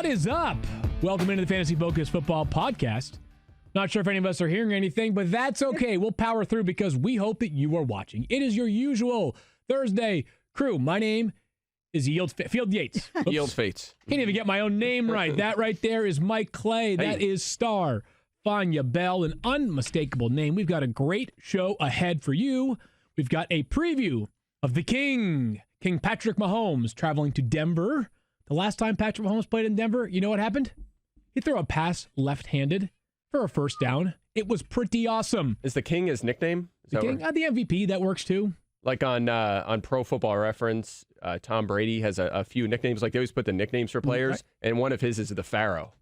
What is up? Welcome into the Fantasy Focus Football Podcast. Not sure if any of us are hearing anything, but that's okay. We'll power through because we hope that you are watching. It is your usual Thursday crew. My name is Field Yates. Yield Fates. Can't even get my own name right. That right there is Mike Clay. That is Stephania Bell, an unmistakable name. We've got a great show ahead for you. We've got a preview of the King Patrick Mahomes, traveling to Denver. The last time Patrick Mahomes played in Denver, you know what happened? He threw a pass left-handed for a first down. It was pretty awesome. Is the King his nickname? The King? The MVP, that works too. Like on Pro Football Reference, Tom Brady has a few nicknames. Like they always put the nicknames for players, right. And one of his is the Pharaoh.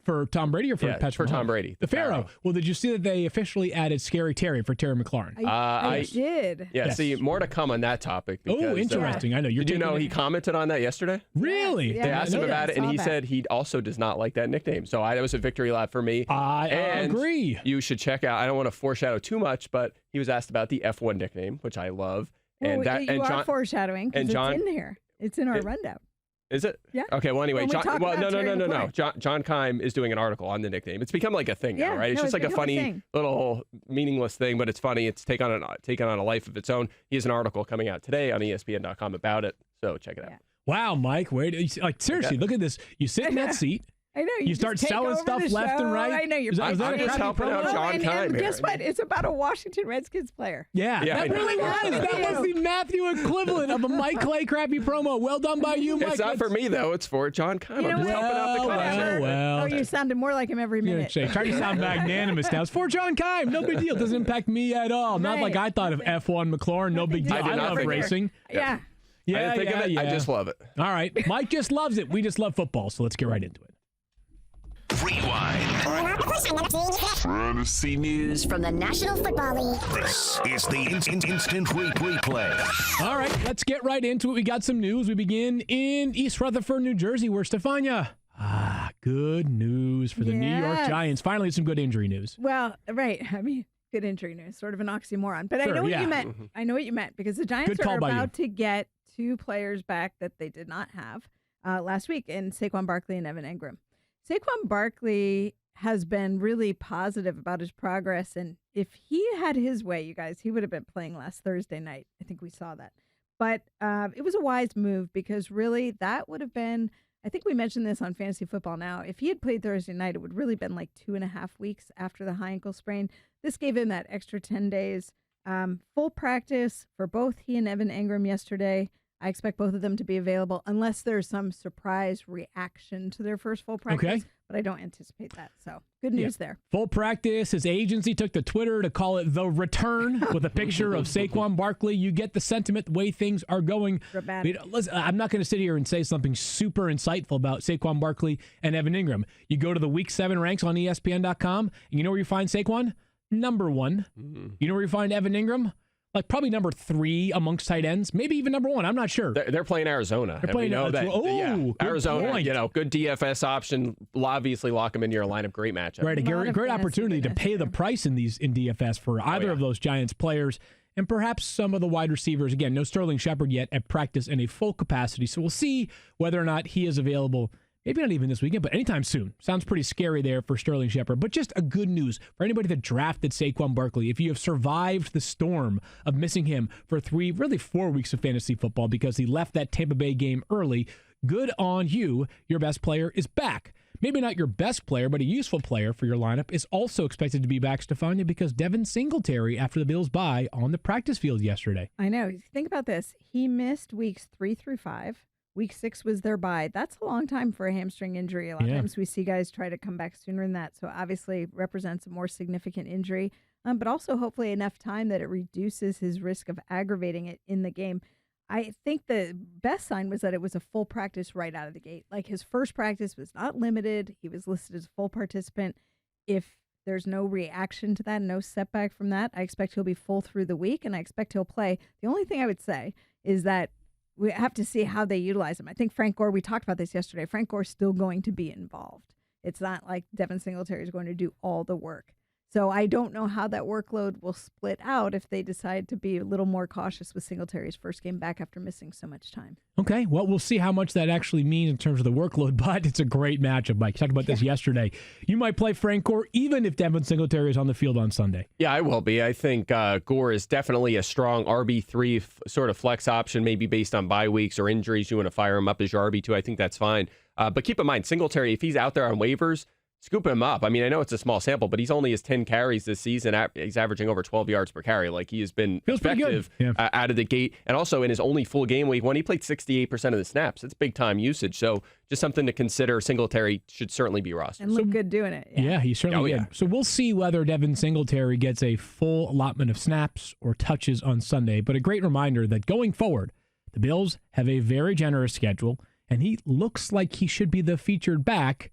For Tom Brady or for Patrick Mahomes? For Tom Brady. The Pharaoh. Well, did you see that they officially added Scary Terry for Terry McLaurin? I did. Yeah, yes. See, more to come on that topic. Because, interesting. I know. Did you know he commented on that yesterday? Really? They asked him about it, and he said he also does not like that nickname. So that was a victory lap for me. I agree. You should check out, I don't want to foreshadow too much, but he was asked about the F1 nickname, which I love. Well, you are foreshadowing because it's in here. It's in our rundown. Is it? Yeah. Okay, well, anyway, no. John Keim is doing an article on the nickname. It's become like a thing now, right? It's just like a funny little meaningless thing, but it's funny. It's taken on a life of its own. He has an article coming out today on ESPN.com about it, so check it out. Yeah. Wow, Mike, seriously, look at this. You sit in that seat. I know. You start selling stuff left and right. I know. I'm just helping out John Keim here. Guess what? It's about a Washington Redskins player. Yeah, that really was. That was the Matthew equivalent of a Mike Clay crappy promo. Well done by you, Mike. It's not for me, though. It's for John Keim. I'm just helping out the cause. Well. Oh, you sounded more like him every minute. Try to sound magnanimous now. It's for John Keim. No big deal. It doesn't impact me at all. Right. Not like I thought of F1 McLaurin. No big deal. I love racing. Yeah. I didn't think of it. I just love it. All right. Mike just loves it. We just love football, so let's get right into it. Rewind. Fantasy news from the National Football League. This is the instant replay. All right, let's get right into it. We got some news. We begin in East Rutherford, New Jersey, where Stephania. Good news for the New York Giants. Finally, some good injury news. Well, right. I mean, good injury news. Sort of an oxymoron. But sure, I know what you meant. I know what you meant because the Giants are about to get two players back that they did not have last week in Saquon Barkley and Evan Engram. Saquon Barkley has been really positive about his progress, and if he had his way, you guys, he would have been playing last Thursday night. I think we saw that. But it was a wise move because really that would have been, I think we mentioned this on Fantasy Football Now, if he had played Thursday night, it would really been like 2.5 weeks after the high ankle sprain. This gave him that extra 10 days. Full practice for both he and Evan Engram yesterday. I expect both of them to be available unless there's some surprise reaction to their first full practice. Okay. But I don't anticipate that. So good news there. Full practice. His agency took to Twitter to call it the return with a picture of Saquon Barkley. You get the sentiment, the way things are going. Listen, I'm not going to sit here and say something super insightful about Saquon Barkley and Evan Engram. You go to the Week 7 ranks on ESPN.com, and you know where you find Saquon? Number 1. You know where you find Evan Engram? Like probably number 3 amongst tight ends, maybe even number 1. I'm not sure. They're playing Arizona. They're playing Arizona. Point. Good DFS option. Obviously, lock them into your lineup. Great matchup. Right, a great opportunity to pay the price in DFS for either of those Giants players, and perhaps some of the wide receivers. Again, no Sterling Shepard yet at practice in a full capacity, so we'll see whether or not he is available. Maybe not even this weekend, but anytime soon. Sounds pretty scary there for Sterling Shepard. But just a good news for anybody that drafted Saquon Barkley. If you have survived the storm of missing him for 4 weeks of fantasy football because he left that Tampa Bay game early, good on you. Your best player is back. Maybe not your best player, but a useful player for your lineup is also expected to be back, Stephania, because Devin Singletary, after the Bills' bye, on the practice field yesterday. I know. Think about this. He missed weeks 3 through 5. Week 6 was their bye. That's a long time for a hamstring injury. A lot of times we see guys try to come back sooner than that. So obviously represents a more significant injury, but also hopefully enough time that it reduces his risk of aggravating it in the game. I think the best sign was that it was a full practice right out of the gate. Like his first practice was not limited. He was listed as a full participant. If there's no reaction to that, no setback from that, I expect he'll be full through the week, and I expect he'll play. The only thing I would say is that we have to see how they utilize him. I think Frank Gore, we talked about this yesterday, Frank Gore's still going to be involved. It's not like Devin Singletary is going to do all the work. So I don't know how that workload will split out if they decide to be a little more cautious with Singletary's first game back after missing so much time. Okay, well, we'll see how much that actually means in terms of the workload, but it's a great matchup, Mike. You talked about this yesterday. You might play Frank Gore even if Devin Singletary is on the field on Sunday. Yeah, I will be. I think Gore is definitely a strong RB3 sort of flex option, maybe based on bye weeks or injuries. You want to fire him up as your RB2. I think that's fine. But keep in mind, Singletary, if he's out there on waivers, scoop him up. I mean, I know it's a small sample, but he's only his 10 carries this season. He's averaging over 12 yards per carry. Like, he has been effective out of the gate. And also in his only full game week, when he played 68% of the snaps, it's big time usage. So just something to consider. Singletary should certainly be rostered. And look good doing it. Yeah, he certainly did. So we'll see whether Devin Singletary gets a full allotment of snaps or touches on Sunday. But a great reminder that going forward, the Bills have a very generous schedule, and he looks like he should be the featured back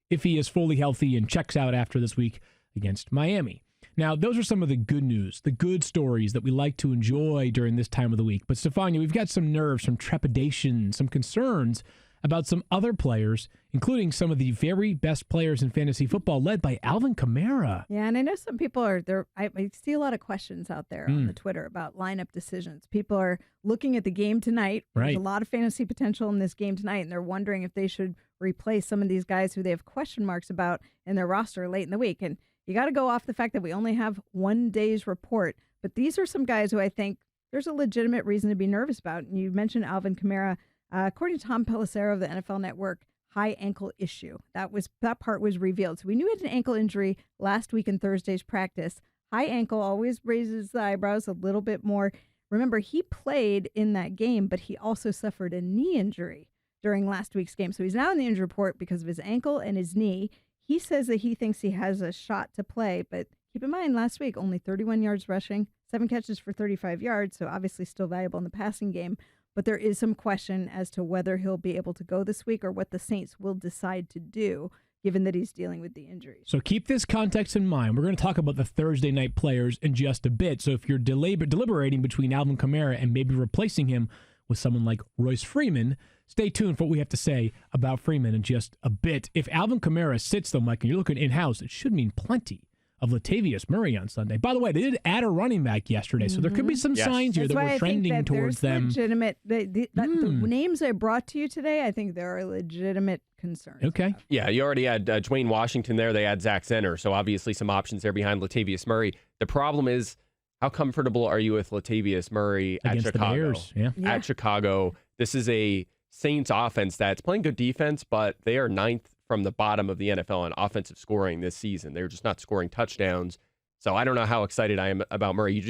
if he is fully healthy and checks out after this week against Miami. Now, those are some of the good news, the good stories that we like to enjoy during this time of the week. But, Stephania, we've got some nerves, some trepidation, some concerns about some other players, including some of the very best players in fantasy football, led by Alvin Kamara. Yeah, and I know some people are there. I see a lot of questions out there on the Twitter about lineup decisions. People are looking at the game tonight. Right. There's a lot of fantasy potential in this game tonight, and they're wondering if they should replace some of these guys who they have question marks about in their roster late in the week. And you got to go off the fact that we only have 1 day's report. But these are some guys who I think there's a legitimate reason to be nervous about. And you mentioned Alvin Kamara. According to Tom Pelissero of the NFL Network, high ankle issue. That part was revealed. So we knew he had an ankle injury last week in Thursday's practice. High ankle always raises the eyebrows a little bit more. Remember, he played in that game, but he also suffered a knee injury during last week's game. So he's now in the injury report because of his ankle and his knee. He says that he thinks he has a shot to play, but keep in mind, last week, only 31 yards rushing, 7 catches for 35 yards, so obviously still valuable in the passing game. But there is some question as to whether he'll be able to go this week or what the Saints will decide to do, given that he's dealing with the injuries. So keep this context in mind. We're going to talk about the Thursday night players in just a bit. So if you're deliberating between Alvin Kamara and maybe replacing him with someone like Royce Freeman, stay tuned for what we have to say about Freeman in just a bit. If Alvin Kamara sits them, like, and you're looking in-house, it should mean plenty of Latavius Murray on Sunday. By the way, they did add a running back yesterday, so there could be some signs here that we're trending towards them. Legitimate. The names I brought to you today, I think there are legitimate concerns. Okay. Yeah, you already had Dwayne Washington there. They had Zach Zenner, so obviously some options there behind Latavius Murray. The problem is, how comfortable are you with Latavius Murray against at Chicago? The Bears? Yeah. At Chicago, this is a Saints offense that's playing good defense, but they are 9th from the bottom of the NFL in offensive scoring this season. They're just not scoring touchdowns. So I don't know how excited I am about Murray.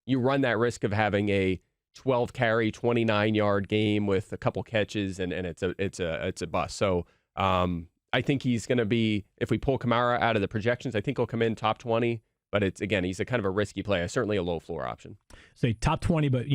You run that risk of having a 12 carry, 29-yard game with a couple catches, and it's a bust. So I think he's going to be, if we pull Kamara out of the projections, I think he'll come in top 20. But he's a kind of a risky play. Certainly a low floor option. Say top 20, but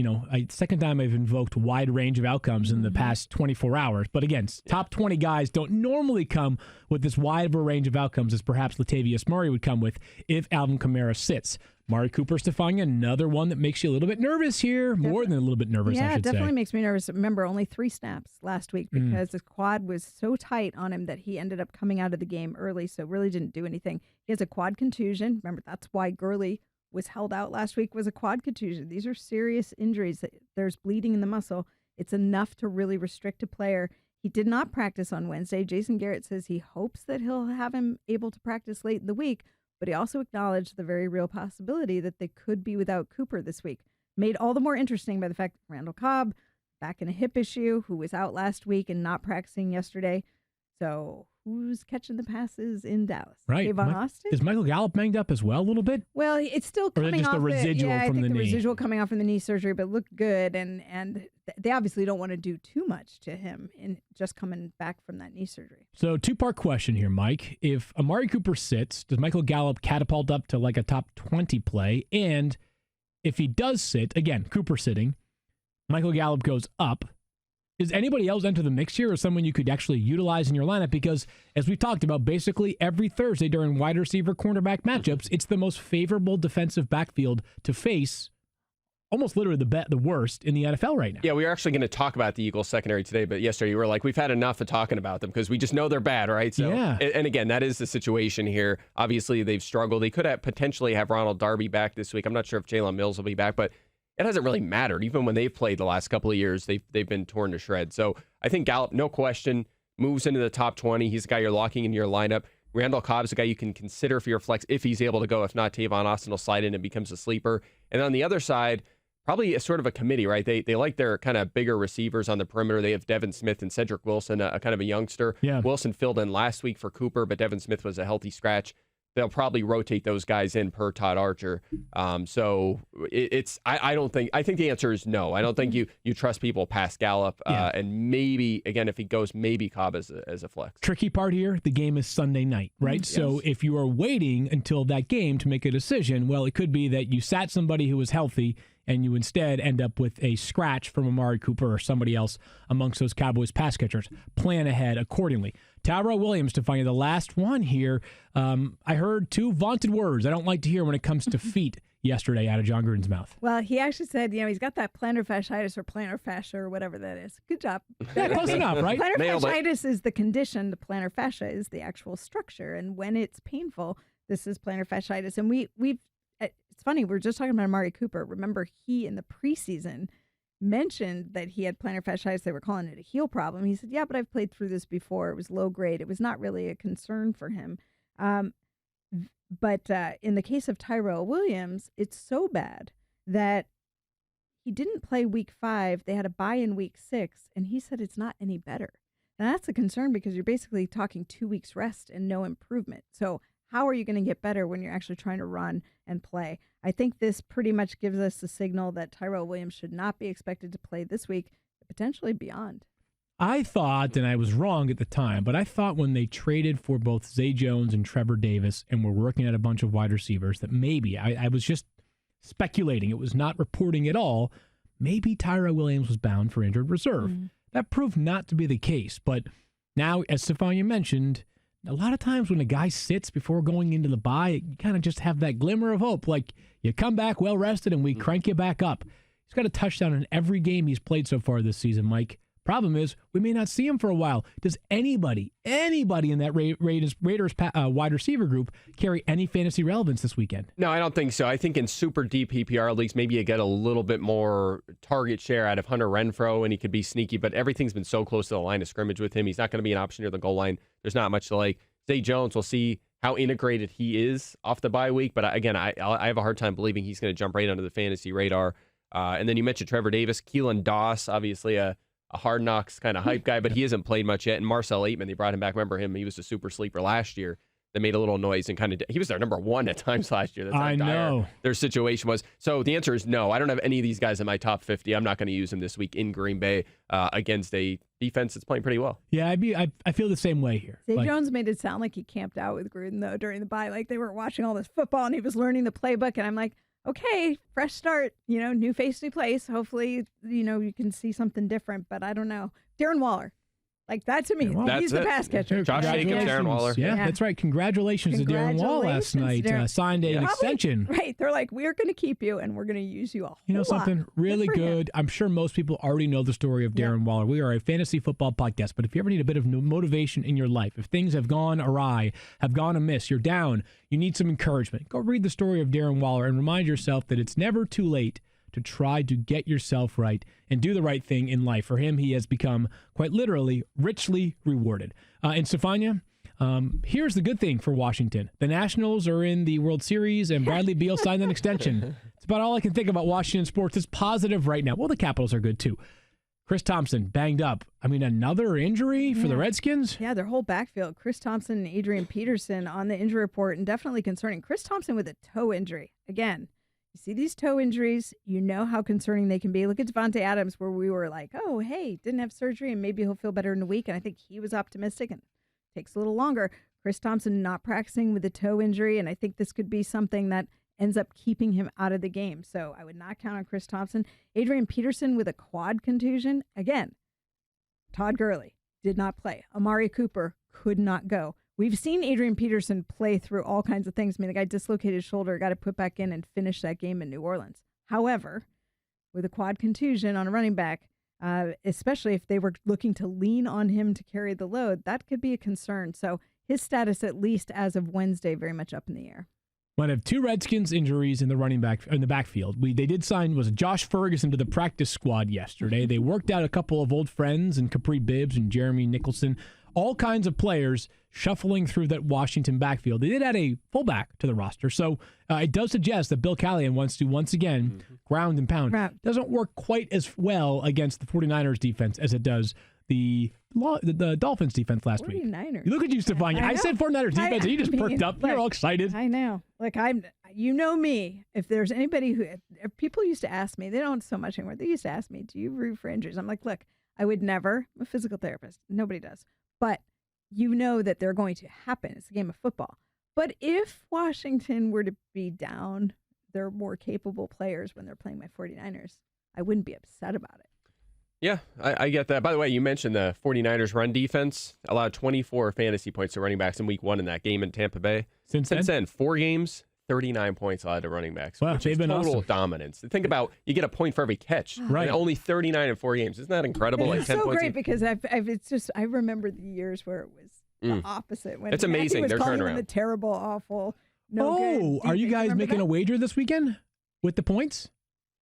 second time I've invoked wide range of outcomes in the past 24 hours. But again, top 20 guys don't normally come with this wide of a range of outcomes as perhaps Latavius Murray would come with if Alvin Kamara sits. Amari Cooper, Stephania, another one that makes you a little bit nervous here. More than a little bit nervous, I should say. Yeah, it definitely makes me nervous. Remember, only 3 snaps last week because the quad was so tight on him that he ended up coming out of the game early, so really didn't do anything. He has a quad contusion. Remember, that's why Gurley was held out last week, was a quad contusion. These are serious injuries. There's bleeding in the muscle. It's enough to really restrict a player. He did not practice on Wednesday. Jason Garrett says he hopes that he'll have him able to practice late in the week, but he also acknowledged the very real possibility that they could be without Cooper this week. Made all the more interesting by the fact that Randall Cobb, back in a hip issue, who was out last week and not practicing yesterday. So who's catching the passes in Dallas? Right. Tavon Austin? Is Michael Gallup banged up as well a little bit? Well, it's still coming off. Or just the residual from the knee? Residual coming off from the knee surgery, but looked good. And they obviously don't want to do too much to him in just coming back from that knee surgery. So 2-part question here, Mike. If Amari Cooper sits, does Michael Gallup catapult up to like a top 20 play? And if he does sit, again, Cooper sitting, Michael Gallup goes up. Does anybody else enter the mix here or someone you could actually utilize in your lineup? Because as we've talked about, basically every Thursday during wide receiver cornerback matchups, it's the most favorable defensive backfield to face almost literally the worst in the NFL right now. Yeah, we were actually going to talk about the Eagles secondary today, but yesterday you were like, we've had enough of talking about them because we just know they're bad, right? So, yeah. And again, that is the situation here. Obviously, they've struggled. They could potentially have Ronald Darby back this week. I'm not sure if Jalen Mills will be back, but it hasn't really mattered. Even when they've played the last couple of years, they've been torn to shreds. So I think Gallup, no question, moves into the top 20. He's the guy you're locking into your lineup. Randall Cobb's a guy you can consider for your flex if he's able to go. If not, Tavon Austin will slide in and becomes a sleeper. And on the other side, probably a sort of a committee, right? They like their kind of bigger receivers on the perimeter. They have Devin Smith and Cedric Wilson, a kind of a youngster. Yeah. Wilson filled in last week for Cooper, but Devin Smith was a healthy scratch. They'll probably rotate those guys in per Todd Archer. So I think the answer is no. I don't think you trust people past Gallup. And maybe, again, if he goes, maybe Cobb as a flex. Tricky part here, the game is Sunday night, right? Yes. So if you are waiting until that game to make a decision, well, it could be that you sat somebody who was healthy and you instead end up with a scratch from Amari Cooper or somebody else amongst those Cowboys pass catchers. Plan ahead accordingly. Tyrell Williams, to find the last one here. I heard two vaunted words I don't like to hear when it comes to feet yesterday out of John Gruden's mouth. Well, he actually said, he's got that plantar fasciitis or plantar fascia or whatever that is. Good job. Yeah, close enough, right? Plantar fasciitis is the condition. The plantar fascia is the actual structure. And when it's painful, this is plantar fasciitis. And we've it's funny, we're just talking about Amari Cooper. Remember, he in the preseason mentioned that he had plantar fasciitis. They were calling it a heel problem. He said, yeah, but I've played through this before. It was low grade. It was not really a concern for him. But in the case of Tyrell Williams, it's so bad that he didn't play week 5. They had a bye in week 6, and he said it's not any better. And that's a concern because you're basically talking 2 weeks rest and no improvement. So how are you going to get better when you're actually trying to run and play? I think this pretty much gives us the signal that Tyrell Williams should not be expected to play this week, potentially beyond. I thought, and I was wrong at the time, but I thought when they traded for both Zay Jones and Trevor Davis and were working at a bunch of wide receivers that maybe, I was just speculating, it was not reporting at all, maybe Tyrell Williams was bound for injured reserve. Mm-hmm. That proved not to be the case, but now, as Stephania mentioned, a lot of times when a guy sits before going into the bye, you kind of just have that glimmer of hope. Like, you come back well-rested and we crank you back up. He's got a touchdown in every game he's played so far this season, Mike. Problem is, we may not see him for a while. Does anybody in that Raiders wide receiver group carry any fantasy relevance this weekend? No, I don't think so. I think in super deep PPR leagues, maybe you get a little bit more target share out of Hunter Renfrow, and he could be sneaky, but everything's been so close to the line of scrimmage with him. He's not going to be an option near the goal line. There's not much to like. Zay Jones, we'll see how integrated he is off the bye week, but again, I have a hard time believing he's going to jump right under the fantasy radar. And then you mentioned Trevor Davis, Keelan Doss, obviously a Hard Knocks kind of hype guy, but he hasn't played much yet. And Marcel Aitman, they brought him back. Remember him? He was a super sleeper last year that made a little noise and kind of, he was their number 1 at times last year. That's how dire their situation was. So the answer is no. I don't have any of these guys in my top 50. I'm not going to use them this week in Green Bay against a defense that's playing pretty well. Yeah, I feel the same way here. Zay Jones made it sound like he camped out with Gruden, though, during the bye. Like they were watching all this football and he was learning the playbook. And I'm like, okay, fresh start, new face, new place. Hopefully, you can see something different, but I don't know. Darren Waller. Like that to me, he's the pass catcher. Josh Jacobs, Darren Waller. Yeah, that's right. Congratulations to Darren Waller last night. Signed an extension. Right. They're like, we're going to keep you and we're going to use you a whole lot. Something really good. I'm sure most people already know the story of Darren Waller. We are a fantasy football podcast, but if you ever need a bit of motivation in your life, if things have gone awry, have gone amiss, you're down, you need some encouragement, go read the story of Darren Waller and remind yourself that it's never too late to try to get yourself right and do the right thing in life. For him, he has become, quite literally, richly rewarded. And Stephania, here's the good thing for Washington. The Nationals are in the World Series, and Bradley Beal signed an extension. It's about all I can think about Washington sports. It's positive right now. Well, the Capitals are good, too. Chris Thompson, banged up. I mean, another injury for the Redskins? Yeah, their whole backfield. Chris Thompson and Adrian Peterson on the injury report, and definitely concerning. Chris Thompson with a toe injury. Again, you see these toe injuries, you know how concerning they can be. Look at Devontae Adams, where we were like, oh, hey, didn't have surgery, and maybe he'll feel better in a week. And I think he was optimistic, and it takes a little longer. Chris Thompson not practicing with a toe injury, and I think this could be something that ends up keeping him out of the game. So I would not count on Chris Thompson. Adrian Peterson with a quad contusion. Again, Todd Gurley did not play. Amari Cooper could not go. We've seen Adrian Peterson play through all kinds of things. I mean, the guy dislocated his shoulder, got to put back in and finish that game in New Orleans. However, with a quad contusion on a running back, especially if they were looking to lean on him to carry the load, that could be a concern. So his status, at least as of Wednesday, very much up in the air. One of 2 Redskins injuries in the backfield. They did sign Josh Ferguson to the practice squad yesterday. They worked out a couple of old friends and Capri Bibbs and Jeremy Nicholson, all kinds of players shuffling through that Washington backfield. They did add a fullback to the roster, so it does suggest that Bill Callahan wants to once again ground and pound. Doesn't work quite as well against the 49ers defense as it does the Dolphins defense last 49ers. week. Look at you, Stephania. I said 49ers defense, and you just perked up. You're all excited. I know. You know me. If there's anybody if people used to ask me, they don't so much anymore. They used to ask me, do you root for injuries? I'm like, look, I would never. I'm a physical therapist. Nobody does. But you know that they're going to happen. It's a game of football. But if Washington were to be down, they're more capable players when they're playing my 49ers, I wouldn't be upset about it. Yeah, I get that. By the way, you mentioned the 49ers run defense allowed 24 fantasy points to running backs in week 1 in that game in Tampa Bay. Since then, 4 games, 39 points allowed to running backs. Wow, they've been total awesome. Dominance. Think about, you get a point for every catch. Right. And only 39 in 4 games. Isn't that incredible? It's so great because I remember the years where it was the opposite. When it's amazing. They're calling them the terrible, awful, good. Are you guys making a wager this weekend with the points?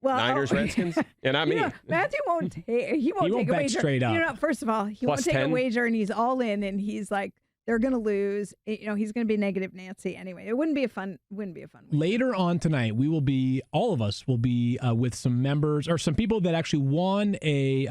Well, Niners, Redskins, and not me. Matthew won't take. He won't take a bet wager straight up. First of all, he won't take a wager, and he's all in, and he's like, they're going to lose. He's going to be negative Nancy anyway. It wouldn't be a fun. Wager. Later on tonight, all of us will be with some members or some people that actually won an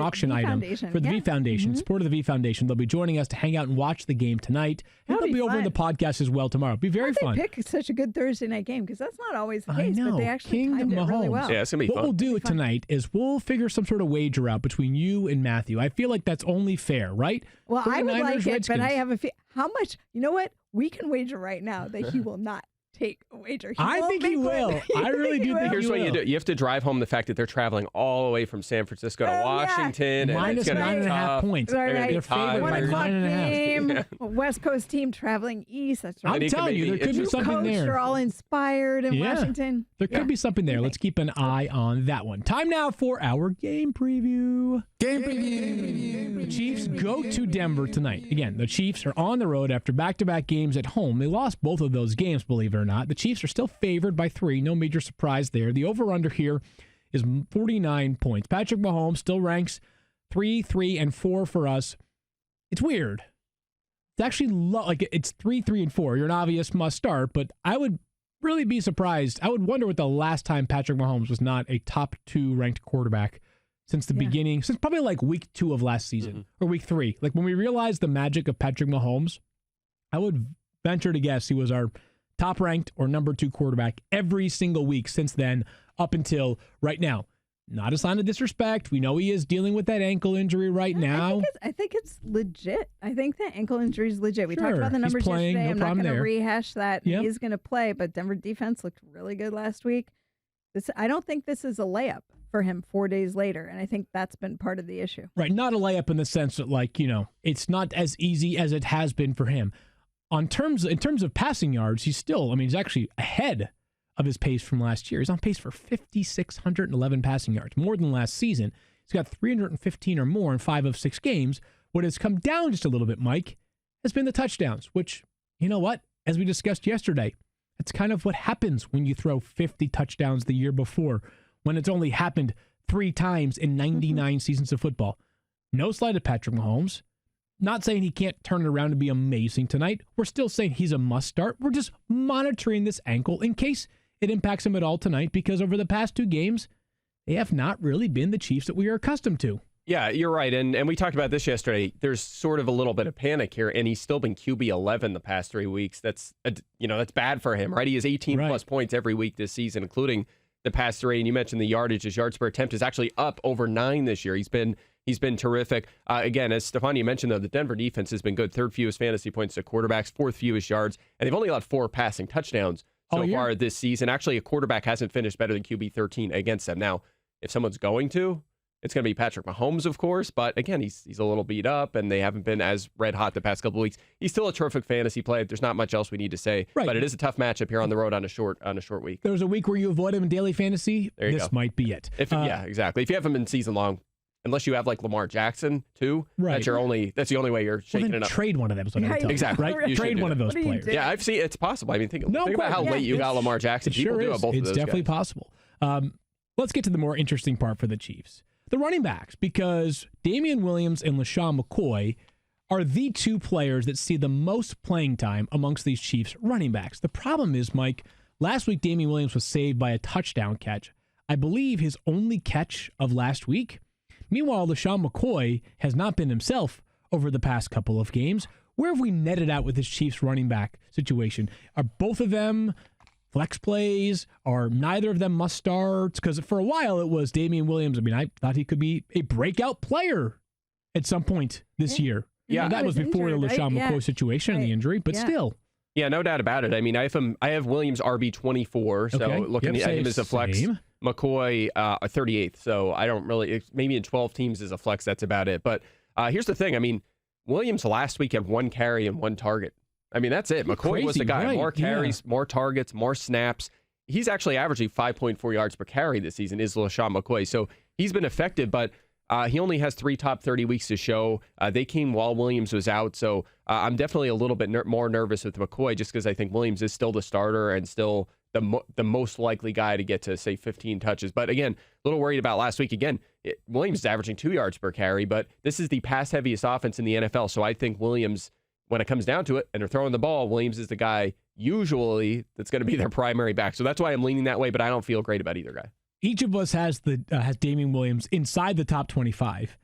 auction item for the V Foundation, support of the V Foundation. They'll be joining us to hang out and watch the game tonight. And they'll be over in the podcast as well tomorrow. It'll be very fun. They pick such a good Thursday night game because that's not always the case. I know. But they actually timed it really well. Yeah, it's going to be fun. What we'll do tonight is we'll figure some sort of wager out between you and Matthew. I feel like that's only fair, right? Well, I would like Redskins. it, but I have a how much? You know what? We can wager right now that he will not take a wager. I think he will. I really do think Here's what you do. You have to drive home the fact that they're traveling all the way from San Francisco to Washington. Yeah. And Minus 9.5 points. They're favored by 1:00 game. Yeah. West Coast team traveling east. That's right. I'm telling you, there could be something there. They're all inspired in Washington. There could be something there. Let's keep an eye on that one. Time now for our game preview. The Chiefs go to Denver tonight. Again, the Chiefs are on the road after back-to-back games at home. They lost both of those games, believe it or not. The Chiefs are still favored by 3. No major surprise there. The over-under here is 49 points. Patrick Mahomes still ranks 3, 3, and 4 for us. It's weird. It's actually it's 3, 3, and 4. You're an obvious must start, but I would really be surprised. I would wonder what the last time Patrick Mahomes was not a top 2 ranked quarterback since the beginning, since probably like week 2 of last season or week 3. Like when we realized the magic of Patrick Mahomes, I would venture to guess he was our top ranked or number 2 quarterback every single week since then up until right now. Not a sign of disrespect. We know he is dealing with that ankle injury right now. I think it's legit. I think the ankle injury is legit. We talked about the numbers yesterday. I'm not going to rehash that. Yep. He's going to play, but Denver defense looked really good last week. I don't think this is a layup for him 4 days later, and I think that's been part of the issue. Right, not a layup in the sense that, it's not as easy as it has been for him. In terms of passing yards, he's actually ahead of his pace from last year. He's on pace for 5,611 passing yards, more than last season. He's got 315 or more in 5 of 6 games. What has come down just a little bit, Mike, has been the touchdowns, which, you know what? As we discussed yesterday, that's kind of what happens when you throw 50 touchdowns the year before, when it's only happened 3 times in 99 seasons of football. No slight at Patrick Mahomes. Not saying he can't turn it around and be amazing tonight. We're still saying he's a must start. We're just monitoring this ankle in case it impacts him at all tonight, because over the past 2 games, they have not really been the Chiefs that we are accustomed to. Yeah, you're right. And we talked about this yesterday. There's sort of a little bit of panic here, and he's still been QB 11 the past 3 weeks. That's bad for him, right? He has 18 plus points every week this season, including the past 3. And you mentioned the yardage. His yards per attempt is actually up over 9 this year. He's been terrific. Again, as Stephania mentioned, though, the Denver defense has been good. 3rd fewest fantasy points to quarterbacks, 4th fewest yards, and they've only allowed 4 passing touchdowns so far this season. Actually, a quarterback hasn't finished better than QB 13 against them. Now, if someone's going to, it's going to be Patrick Mahomes, of course. But again, he's a little beat up, and they haven't been as red hot the past couple of weeks. He's still a terrific fantasy play. There's not much else we need to say. Right. But it is a tough matchup here on the road on a short week. There's a week where you avoid him in daily fantasy. This might be it. Yeah, exactly. If you have him in season long, unless you have like Lamar Jackson too, right. That's the only way you're shaking it up. Trade one of them. Is what I'm telling you. Exactly. Right? Trade one of those players. Yeah, I've seen it's possible. I mean, think about how late you got Lamar Jackson. It sure is. It's definitely possible. Let's get to the more interesting part for the Chiefs. The running backs, because Damien Williams and LeSean McCoy are the two players that see the most playing time amongst these Chiefs running backs. The problem is, Mike, last week Damien Williams was saved by a touchdown catch. I believe his only catch of last week. Meanwhile, LeSean McCoy has not been himself over the past couple of games. Where have we netted out with this Chiefs running back situation? Are both of them flex plays? Are neither of them must starts? Because for a while it was Damien Williams. I mean, I thought he could be a breakout player at some point this year. Yeah, that was before the LeSean McCoy situation and the injury, but still. Yeah, no doubt about it. I mean, I have Williams RB24, so looking at him as a flex. McCoy 38th, so I don't really, maybe in 12 teams as a flex, that's about it. But here's the thing. I mean, Williams last week had 1 carry and 1 target. I mean, that's it. McCoy was the guy. Right. More carries, more targets, more snaps. He's actually averaging 5.4 yards per carry this season, is LeSean McCoy. So he's been effective, but he only has 3 top 30 weeks to show. They came while Williams was out, so I'm definitely a little bit more nervous with McCoy just because I think Williams is still the starter and still the most likely guy to get to, say, 15 touches. But again, a little worried about last week. Again, Williams is averaging 2 yards per carry, but this is the pass-heaviest offense in the NFL, so I think Williams, when it comes down to it and they're throwing the ball, Williams is the guy usually that's going to be their primary back. So that's why I'm leaning that way, but I don't feel great about either guy. Each of us has Damien Williams inside the top 25.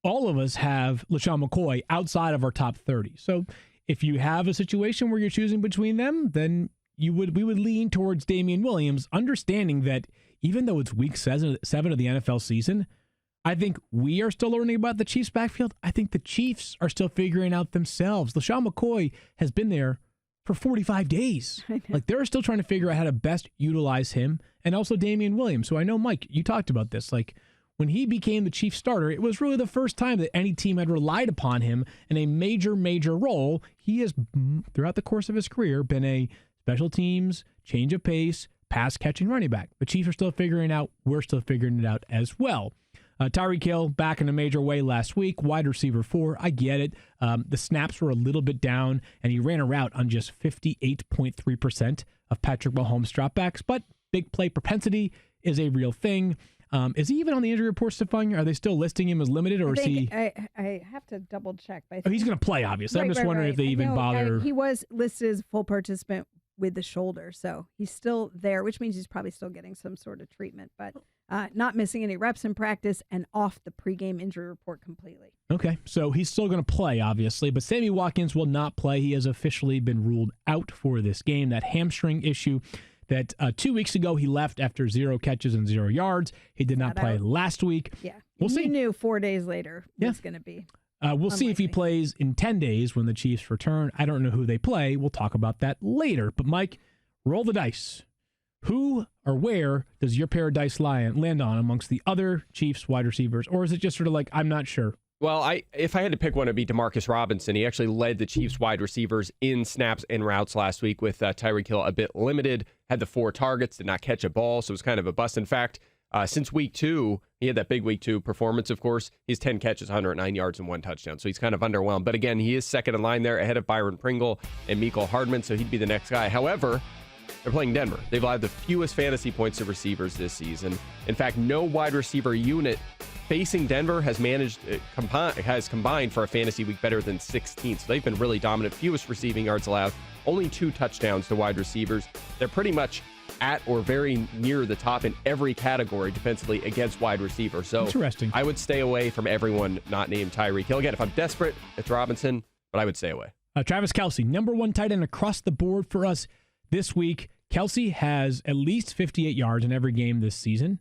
All of us have LeSean McCoy outside of our top 30. So if you have a situation where you're choosing between them, then we would lean towards Damien Williams, understanding that even though it's week 7 of the NFL season, I think we are still learning about the Chiefs' backfield. I think the Chiefs are still figuring out themselves. LeSean McCoy has been there for 45 days. Like, they're still trying to figure out how to best utilize him, and also Damien Williams. So I know, Mike, you talked about this. Like, when he became the Chiefs starter, it was really the first time that any team had relied upon him in a major, major role. He has, throughout the course of his career, been a special teams, change of pace, pass-catching running back. The Chiefs are still figuring it out. We're still figuring it out as well. Tyreek Hill back in a major way last week, wide receiver 4. I get it. The snaps were a little bit down, and he ran a route on just 58.3% of Patrick Mahomes' dropbacks, but big play propensity is a real thing. Is he even on the injury report, Stephania? Are they still listing him as limited, or is he? I have to double check. But he's going to play, obviously. I'm just wondering if they even bother. He was listed as full participant with the shoulder, so he's still there, which means he's probably still getting some sort of treatment, but not missing any reps in practice and off the pregame injury report completely. Okay, so he's still going to play, obviously, but Sammy Watkins will not play. He has officially been ruled out for this game. That hamstring issue that 2 weeks ago he left after 0 catches and 0 yards. He did not play last week. Yeah, we'll see. We knew 4 days later it's going to be. We'll see if he plays in 10 days when the Chiefs return. I don't know who they play. We'll talk about that later. But, Mike, roll the dice. Who or where does your paradise land on amongst the other Chiefs wide receivers? Or is it just sort of like, I'm not sure? Well, if I had to pick one, it'd be Demarcus Robinson. He actually led the Chiefs wide receivers in snaps and routes last week with Tyreek Hill a bit limited. Had the 4 targets, did not catch a ball, so it was kind of a bust. In fact, since week 2, he had that big week 2 performance, of course. He's 10 catches, 109 yards, and 1 touchdown. So he's kind of underwhelmed. But again, he is second in line there ahead of Byron Pringle and Mecole Hardman, so he'd be the next guy. However, they're playing Denver. They've allowed the fewest fantasy points to receivers this season. In fact, no wide receiver unit facing Denver has combined for a fantasy week better than 16. So they've been really dominant. Fewest receiving yards allowed. Only 2 touchdowns to wide receivers. They're pretty much at or very near the top in every category defensively against wide receivers. So interesting. I would stay away from everyone not named Tyreek Hill. Again, if I'm desperate, it's Robinson, but I would stay away. Travis Kelce, number 1 tight end across the board for us this week. Kelce has at least 58 yards in every game this season,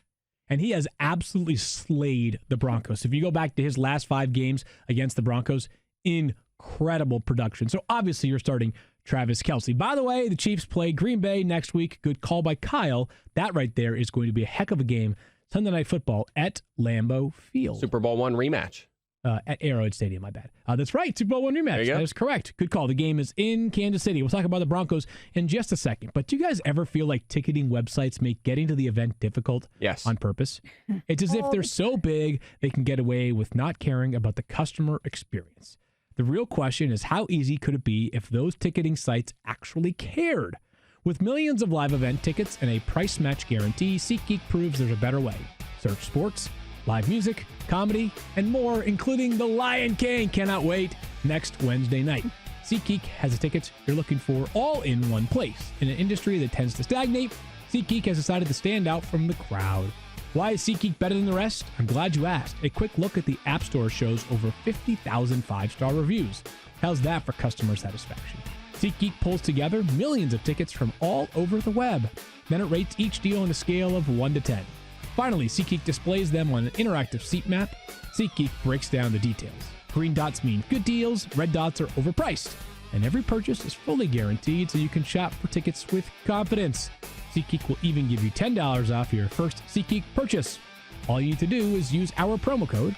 and he has absolutely slayed the Broncos. If you go back to his last 5 games against the Broncos, incredible production. So obviously you're starting Travis Kelce. By the way, the Chiefs play Green Bay next week. Good call by Kyle. That right there is going to be a heck of a game Sunday Night Football at Lambeau Field. Super Bowl I rematch. At Arrowhead Stadium, my bad. That's right, Super Bowl I rematch. There you go. That is correct. Good call. The game is in Kansas City. We'll talk about the Broncos in just a second. But do you guys ever feel like ticketing websites make getting to the event difficult Yes. on purpose? It's as if they're so big they can get away with not caring about the customer experience. The real question is, how easy could it be if those ticketing sites actually cared? With millions of live event tickets and a price match guarantee, SeatGeek proves there's a better way. Search sports, live music, comedy, and more, including The Lion King. Cannot wait. Next Wednesday night. SeatGeek has the tickets you're looking for all in one place. In an industry that tends to stagnate, SeatGeek has decided to stand out from the crowd. Why is SeatGeek better than the rest? I'm glad you asked. A quick look at the App Store shows over 50,000 five-star reviews. How's that for customer satisfaction? SeatGeek pulls together millions of tickets from all over the web. Then it rates each deal on a scale of 1 to 10. Finally, SeatGeek displays them on an interactive seat map. SeatGeek breaks down the details. Green dots mean good deals, red dots are overpriced. And every purchase is fully guaranteed, so you can shop for tickets with confidence. SeatGeek will even give you $10 off your first SeatGeek purchase. All you need to do is use our promo code.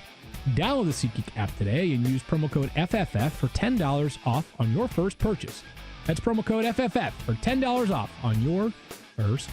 Download the SeatGeek app today and use promo code FFF for $10 off on your first purchase. That's promo code FFF for $10 off on your first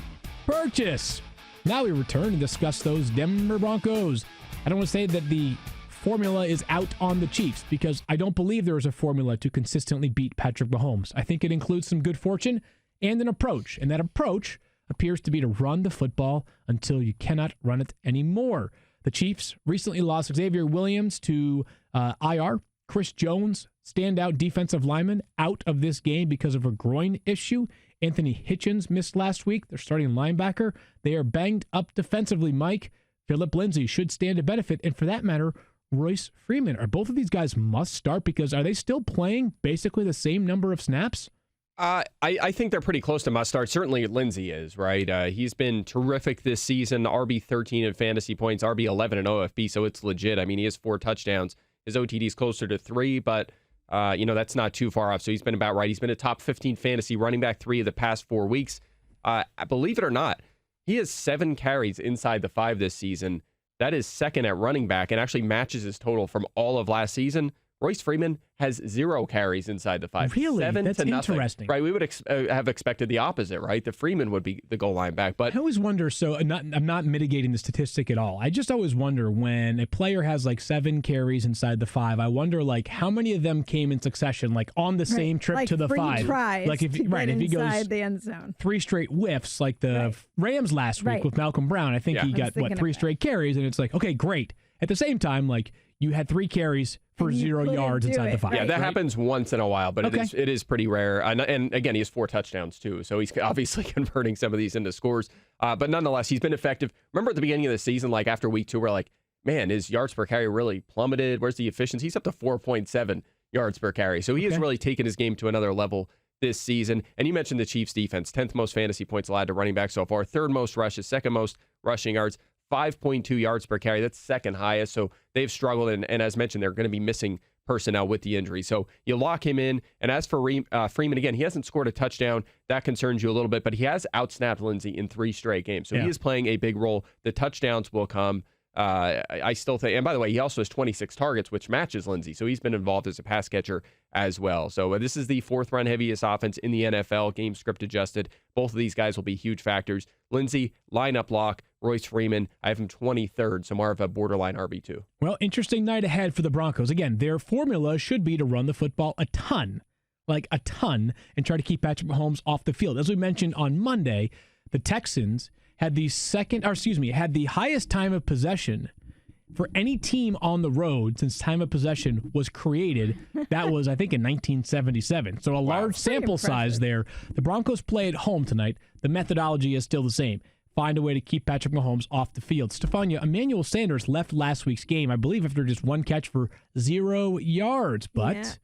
purchase. Now we return and discuss those Denver Broncos. I don't want to say that the formula is out on the Chiefs, because I don't believe there is a formula to consistently beat Patrick Mahomes. I think it includes some good fortune and an approach, and that approach appears to be to run the football until you cannot run it anymore. The Chiefs recently lost Xavier Williams to IR. Chris Jones, standout defensive lineman, out of this game because of a groin issue. Anthony Hitchens missed last week. They're starting linebacker. They are banged up defensively, Mike. Phillip Lindsay should stand to benefit. And for that matter, Royce Freeman. Are both of these guys must start, because are they still playing basically the same number of snaps? I think they're pretty close to must start. Certainly Lindsay is, right? He's been terrific this season. RB13 in fantasy points, RB11 in OFB, so it's legit. I mean, he has 4 touchdowns. His OTD is closer to 3, but that's not too far off. So he's been about right. He's been a top 15 fantasy running back 3 of the past 4 weeks. Believe it or not, he has 7 carries inside the 5 this season. That is second at running back and actually matches his total from all of last season. Royce Freeman has 0 carries inside the 5. Really? 7 That's to nothing. interesting. Right? We would have expected the opposite, right? The Freeman would be the goal line back. But I always wonder, so I'm not mitigating the statistic at all. I just always wonder, when a player has like 7 carries inside the 5, I wonder like how many of them came in succession, like on the same trip like to the 5. Tries like if to right, get if he goes inside the end zone. 3 straight whiffs, like the Rams last week with Malcolm Brown. I think he got 3 straight carries, and it's like, okay, great. At the same time, like, you had 3 carries for 0 yards inside the 5. Yeah, that happens once in a while, but it is pretty rare. And again, he has 4 touchdowns too, so he's obviously converting some of these into scores. But nonetheless, he's been effective. Remember at the beginning of the season, like after week 2, we're like, man, his yards per carry really plummeted. Where's the efficiency? He's up to 4.7 yards per carry. So he has really taken his game to another level this season. And you mentioned the Chiefs defense, 10th most fantasy points allowed to running back so far, 3rd most rushes, 2nd most rushing yards. 5.2 yards per carry. That's 2nd highest. So they've struggled. And as mentioned, they're going to be missing personnel with the injury. So you lock him in. And as for Freeman, again, he hasn't scored a touchdown. That concerns you a little bit, but he has outsnapped Lindsay in 3 straight games. So he is playing a big role. The touchdowns will come. I still think, and by the way, he also has 26 targets, which matches Lindsay. So he's been involved as a pass catcher as well. So this is the 4th run heaviest offense in the NFL, game script adjusted. Both of these guys will be huge factors. Lindsay, lineup lock. Royce Freeman, I have him 23rd, so more of a borderline RB2. Well, interesting night ahead for the Broncos. Again, their formula should be to run the football a ton, and try to keep Patrick Mahomes off the field. As we mentioned on Monday, the Texans had the highest time of possession for any team on the road since time of possession was created. That was, I think, in 1977. So a large sample size there. The Broncos play at home tonight. The methodology is still the same. Find a way to keep Patrick Mahomes off the field. Stephania, Emmanuel Sanders left last week's game, I believe, after just 1 catch for 0 yards. But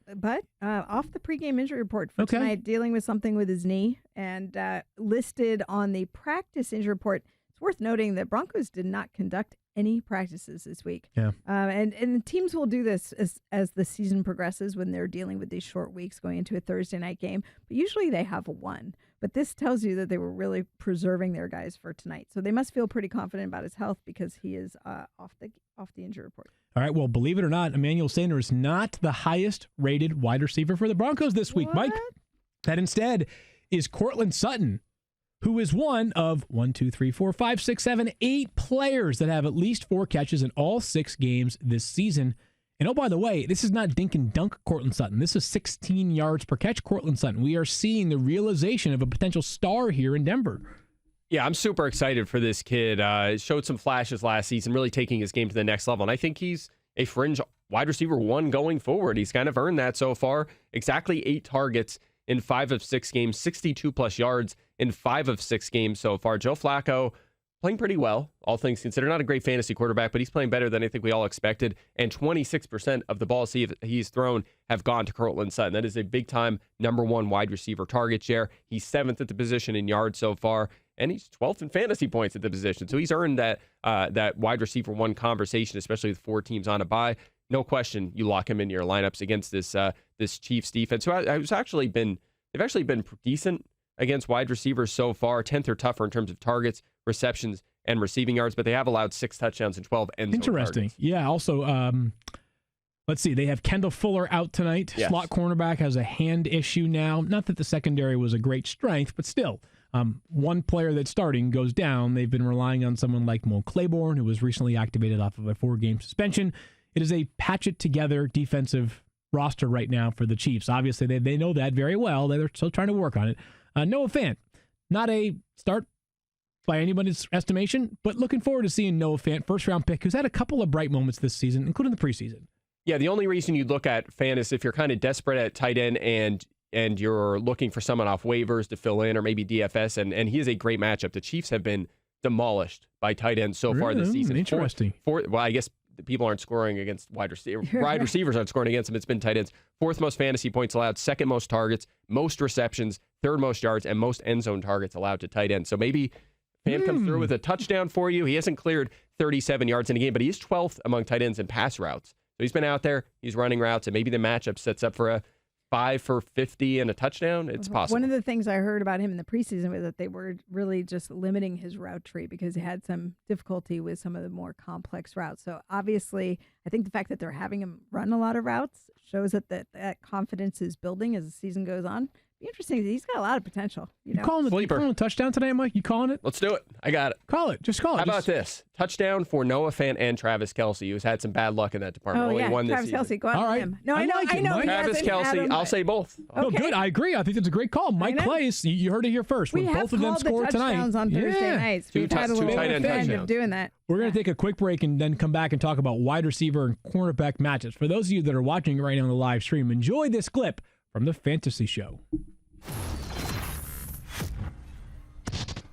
off the pregame injury report for tonight, dealing with something with his knee, and listed on the practice injury report. It's worth noting that Broncos did not conduct any practices this week. Yeah. And teams will do this as the season progresses when they're dealing with these short weeks going into a Thursday night game. But usually they have one. But this tells you that they were really preserving their guys for tonight. So they must feel pretty confident about his health because he is off the injury report. All right, well, believe it or not, Emmanuel Sanders is not the highest-rated wide receiver for the Broncos this week, Mike. That instead is Courtland Sutton, who is one of 8 players that have at least 4 catches in all 6 games this season. And oh, by the way, this is not dink and dunk Courtland Sutton. This is 16 yards per catch Courtland Sutton. We are seeing the realization of a potential star here in Denver. Yeah, I'm super excited for this kid. Showed some flashes last season, really taking his game to the next level. And I think he's a fringe wide receiver 1 going forward. He's kind of earned that so far. Exactly 8 targets in 5 of 6 games, 62-plus yards in 5 of 6 games so far. Joe Flacco playing pretty well, all things considered. Not a great fantasy quarterback, but he's playing better than I think we all expected. And 26% of the balls he's thrown have gone to Courtland Sutton. That is a big-time number 1 wide receiver target share. He's 7th at the position in yards so far, and he's 12th in fantasy points at the position. So he's earned that wide receiver 1 conversation, especially with 4 teams on a bye. No question, you lock him into your lineups against this Chiefs defense, who they've actually been decent against wide receivers so far. 10th or tougher in terms of targets, receptions, and receiving yards, but they have allowed 6 touchdowns and 12 end zone Interesting. targets. Yeah, also, let's see, they have Kendall Fuller out tonight. Yes. Slot cornerback has a hand issue now. Not that the secondary was a great strength, but still, one player that's starting goes down. They've been relying on someone like Mo Claiborne, who was recently activated off of a 4-game suspension. It is a patch-it-together defensive roster right now for the Chiefs. Obviously, they know that very well. They're still trying to work on it. Noah Fant, not a start by anybody's estimation, but looking forward to seeing Noah Fant, first-round pick, who's had a couple of bright moments this season, including the preseason. Yeah, the only reason you'd look at Fant is if you're kind of desperate at tight end and you're looking for someone off waivers to fill in or maybe DFS, and he is a great matchup. The Chiefs have been demolished by tight ends so far this season. Interesting. Well, I guess people aren't scoring against wide receivers. Wide receivers aren't scoring against them. It's been tight ends. 4th most fantasy points allowed, 2nd most targets, most receptions, 3rd most yards, and most end zone targets allowed to tight ends. So maybe Fant comes through with a touchdown for you. He hasn't cleared 37 yards in a game, but he's 12th among tight ends in pass routes. So he's been out there, he's running routes, and maybe the matchup sets up for a 5 for 50 and a touchdown. It's possible. One of the things I heard about him in the preseason was that they were really just limiting his route tree because he had some difficulty with some of the more complex routes. So obviously, I think the fact that they're having him run a lot of routes shows that confidence is building as the season goes on. Be interesting. He's got a lot of potential. You calling a touchdown today, Mike? You calling it? Let's do it. I got it. Call it. Just call it. How about this? Touchdown for Noah Fant and Travis Kelce, who's had some bad luck in that department. Oh, Only one Travis this season. Kelce, go out on him. No, I know. Travis Kelce, I'll say both. Okay. No, good. I agree. I think that's a great call. Mike Place, you heard it here first. We have both of them scored tonight. Touchdowns on Thursday nights. We've had a little trend of doing that. We're going to take a quick break and then come back and talk about wide receiver and cornerback matchups. For those of you that are watching right now on the live stream, enjoy this clip from the Fantasy Show.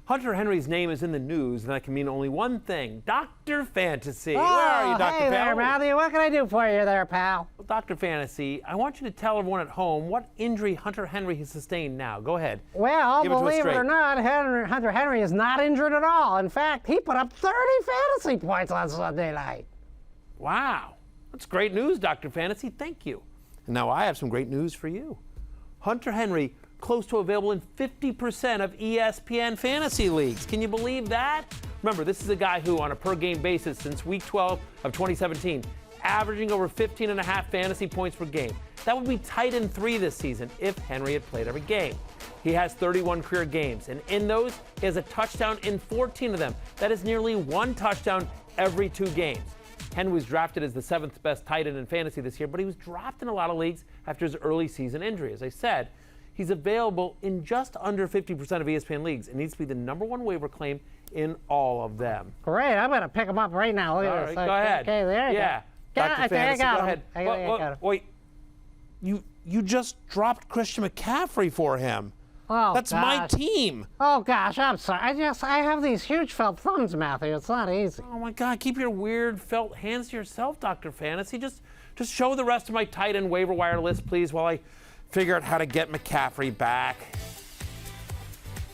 Hunter Henry's name is in the news, and that can mean only one thing. Dr. Fantasy. Oh, Where are you, Dr. Hey there, Pal? Rowdy. What can I do for you there, pal? Well, Dr. Fantasy, I want you to tell everyone at home what injury Hunter Henry has sustained now. Go ahead. Well, Give it to us believe it straight. or not, Hunter Henry is not injured at all. In fact, he put up 30 fantasy points on Sunday night. Wow. That's great news, Dr. Fantasy. Thank you. And now I have some great news for you. Hunter Henry, close to available in 50% of ESPN fantasy leagues. Can you believe that? Remember, this is a guy who, on a per-game basis since Week 12 of 2017, averaging over 15.5 fantasy points per game. That would be tight end 3 this season if Henry had played every game. He has 31 career games, and in those, he has a touchdown in 14 of them. That is nearly 1 touchdown every 2 games. Henry was drafted as the 7th best tight end in fantasy this year, but he was dropped in a lot of leagues after his early season injury. As I said, he's available in just under 50% of ESPN leagues and needs to be the number 1 waiver claim in all of them. Great. I'm going to pick him up right now. Look at this. Go ahead. Okay, there you go. Dr. Fantasy, go ahead. I got him. Wait. You just dropped Christian McCaffrey for him. Oh, That's gosh. my team. Oh, gosh, I'm sorry. I have these huge felt thumbs, Matthew. It's not easy. Oh, my God. Keep your weird felt hands to yourself, Dr. Fantasy. Just show the rest of my tight end waiver wire list, please, while I figure out how to get McCaffrey back.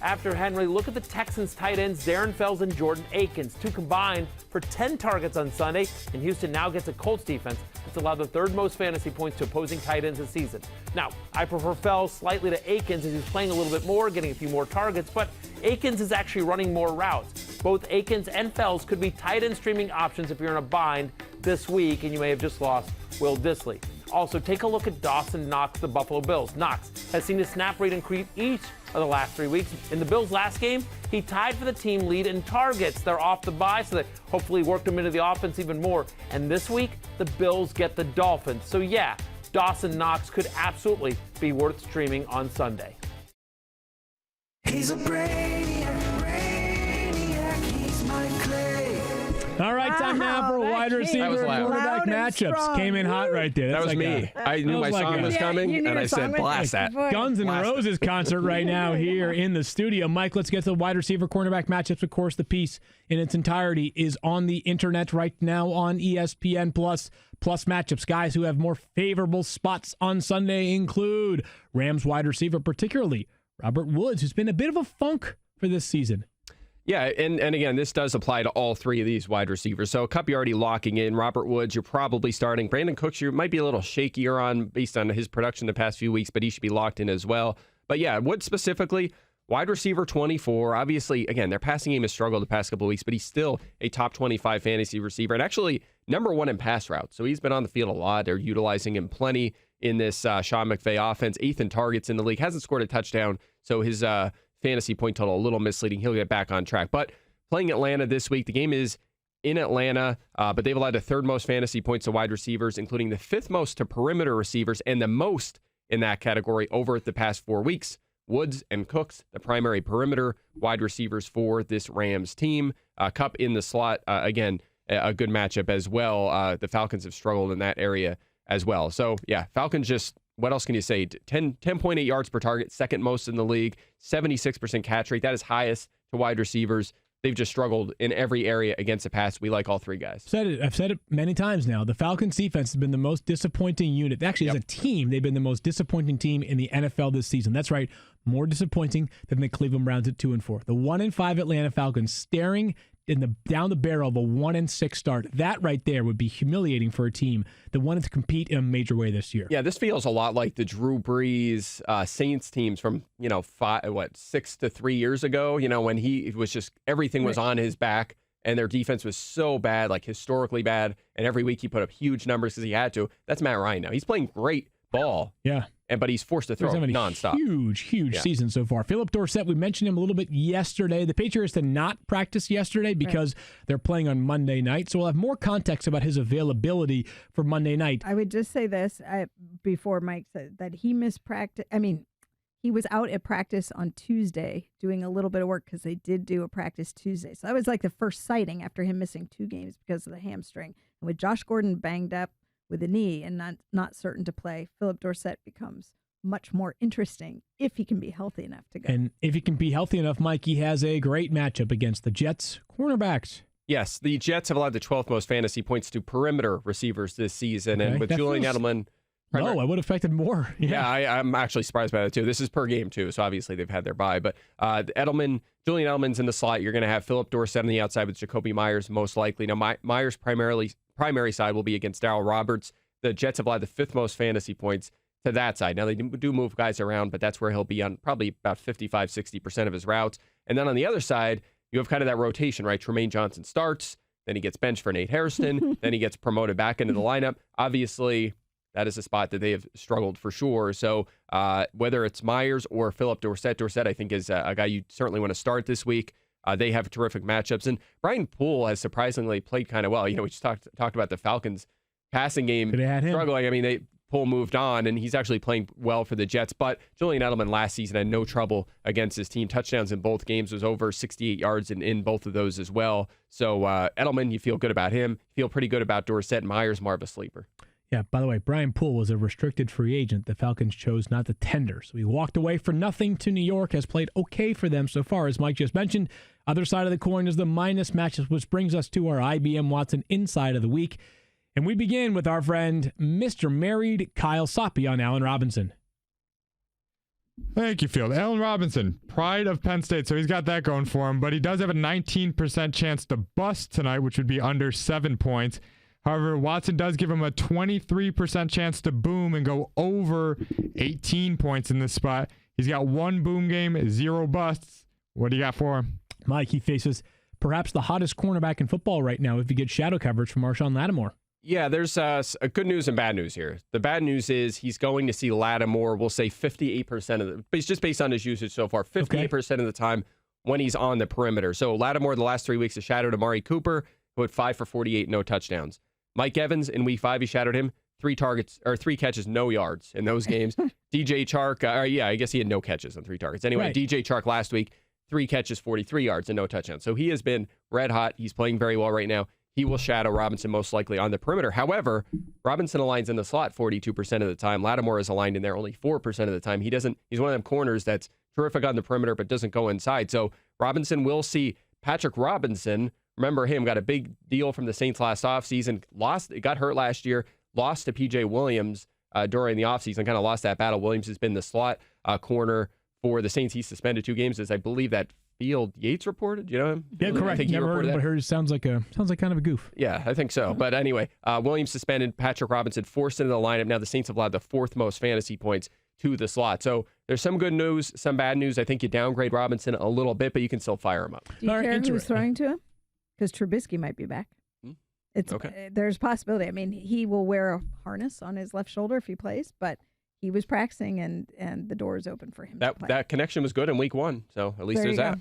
After Henry, look at the Texans tight ends Darren Fells and Jordan Akins, 2 combined for 10 targets on Sunday, and Houston now gets a Colts defense that's allowed the 3rd most fantasy points to opposing tight ends this season. Now, I prefer Fells slightly to Akins as he's playing a little bit more, getting a few more targets, but Akins is actually running more routes. Both Akins and Fells could be tight end streaming options if you're in a bind this week and you may have just lost Will Dissly. Also, take a look at Dawson Knox, the Buffalo Bills. Knox has seen his snap rate increase each of the last 3 weeks. In the Bills' last game, he tied for the team lead in targets. They're off the bye, so they hopefully worked him into the offense even more. And this week, the Bills get the Dolphins. So yeah, Dawson Knox could absolutely be worth streaming on Sunday. He's a brainiac, he's my clay. All right, time now for wide receiver quarterback matchups. Came in hot right there. That was me. I knew my song was coming, and I said, blast that. Guns N' Roses concert right now here in the studio. Mike, let's get to the wide receiver cornerback matchups. Of course, the piece in its entirety is on the internet right now on ESPN Plus matchups. Guys who have more favorable spots on Sunday include Rams wide receiver, particularly Robert Woods, who's been a bit of a funk for this season. Yeah, and again, this does apply to all 3 of these wide receivers. So Kupp, you're already locking in. Robert Woods, you're probably starting. Brandon Cooks, you might be a little shakier on based on his production the past few weeks, but he should be locked in as well. But yeah, Woods specifically, wide receiver 24. Obviously, again, their passing game has struggled the past couple of weeks, but he's still a top 25 fantasy receiver and actually number 1 in pass routes. So he's been on the field a lot. They're utilizing him plenty in this Sean McVay offense. 8th in targets in the league. Hasn't scored a touchdown, so his fantasy point total a little misleading. He'll get back on track. But playing Atlanta this week, the game is in Atlanta, but they've allowed the 3rd most fantasy points to wide receivers, including the 5th most to perimeter receivers and the most in that category over the past 4 weeks. Woods and Cooks, the primary perimeter wide receivers for this Rams team. Kupp in the slot, again, a good matchup as well. The Falcons have struggled in that area as well. So, yeah, Falcons just, what else can you say? 10.8 yards per target, 2nd most in the league, 76% catch rate. That is highest to wide receivers. They've just struggled in every area against the pass. We like all 3 guys. I've said it many times now. The Falcons defense has been the most disappointing unit. Actually, as a team, they've been the most disappointing team in the NFL this season. That's right, more disappointing than the Cleveland Browns at 2-4. The 1-5 Atlanta Falcons staring down the barrel of a 1-6 start. That right there would be humiliating for a team that wanted to compete in a major way this year. Yeah, this feels a lot like the Drew Brees Saints teams from 6 to 3 years ago. When he was just everything was on his back, and their defense was so bad, like historically bad, and every week he put up huge numbers because he had to. That's Matt Ryan now. He's playing great ball. Yeah. But he's forced to throw nonstop. Huge season so far. Phillip Dorsett, we mentioned him a little bit yesterday. The Patriots did not practice yesterday because they're playing on Monday night. So we'll have more context about his availability for Monday night. I would just say this before Mike said that he missed practice. I mean, he was out at practice on Tuesday doing a little bit of work because they did do a practice Tuesday. So that was like the first sighting after him missing 2 games because of the hamstring. And with Josh Gordon banged up with a knee and not certain to play, Phillip Dorsett becomes much more interesting if he can be healthy enough to go. And if he can be healthy enough, Mike, he has a great matchup against the Jets cornerbacks. Yes, the Jets have allowed the 12th most fantasy points to perimeter receivers this season. Okay. And with Julian Edelman... I would have expected more. Yeah, I'm actually surprised by that, too. This is per game, too, so obviously they've had their bye. But Julian Edelman's in the slot. You're going to have Phillip Dorsett on the outside with Jacoby Myers, most likely. Now, Myers' primary side will be against Darryl Roberts. The Jets have allowed the 5th most fantasy points to that side. Now, they do move guys around, but that's where he'll be on probably about 55-60% of his routes. And then on the other side, you have kind of that rotation, right? Tremaine Johnson starts, then he gets benched for Nate Hairston, then he gets promoted back into the lineup. Obviously, that is a spot that they have struggled for sure. So whether it's Myers or Phillip Dorsett, I think is a guy you certainly want to start this week. They have terrific matchups. And Brian Poole has surprisingly played kind of well. We just talked about the Falcons passing game struggling. I mean, Poole moved on, and he's actually playing well for the Jets. But Julian Edelman last season had no trouble against his team. Touchdowns in both games, was over 68 yards in both of those as well. So Edelman, you feel good about him. Feel pretty good about Dorsett. Myers, more of a sleeper. Yeah, by the way, Brian Poole was a restricted free agent. The Falcons chose not to tender. So he walked away for nothing to New York, has played okay for them so far, as Mike just mentioned. Other side of the coin is the minus matches, which brings us to our IBM Watson Inside of the Week. And we begin with our friend, Mr. Married Kyle Soppe on Allen Robinson. Thank you, Field. Allen Robinson, pride of Penn State, so he's got that going for him, but he does have a 19% chance to bust tonight, which would be under 7 points. However, Watson does give him a 23% chance to boom and go over 18 points in this spot. He's got 1 boom game, 0 busts. What do you got for him? Mike, he faces perhaps the hottest cornerback in football right now if he gets shadow coverage from Marshawn Lattimore. Yeah, there's a good news and bad news here. The bad news is he's going to see Lattimore, we'll say 58% of the, but it's just based on his usage so far, 58% of the time when he's on the perimeter. So Lattimore the last 3 weeks has shadowed Amari Cooper, who had 5 for 48, no touchdowns. Mike Evans in week 5, he shadowed him, 3 catches, no yards in those games. DJ Chark, I guess he had no catches on 3 targets. Anyway, right. DJ Chark last week, 3 catches, 43 yards, and no touchdowns. So he has been red hot. He's playing very well right now. He will shadow Robinson most likely on the perimeter. However, Robinson aligns in the slot 42% of the time. Lattimore is aligned in there only 4% of the time. He's one of them corners that's terrific on the perimeter but doesn't go inside. So Robinson will see Patrick Robinson. Remember him, got a big deal from the Saints last offseason. Got hurt last year, lost to P.J. Williams during the offseason, kind of lost that battle. Williams has been the slot corner for the Saints. He's suspended 2 games, as I believe that Yates reported. You know him? Yeah, correct. I think never heard him, but heard it sounds like kind of a goof. Yeah, I think so. But anyway, Williams suspended, Patrick Robinson forced into the lineup. Now the Saints have allowed the 4th most fantasy points to the slot. So there's some good news, some bad news. I think you downgrade Robinson a little bit, but you can still fire him up. Do you care who's throwing to him? Because Trubisky might be back. It's okay. There's possibility. I mean, he will wear a harness on his left shoulder if he plays, but he was practicing and the door is open for him to play. That connection was good in week 1, so at least there's that.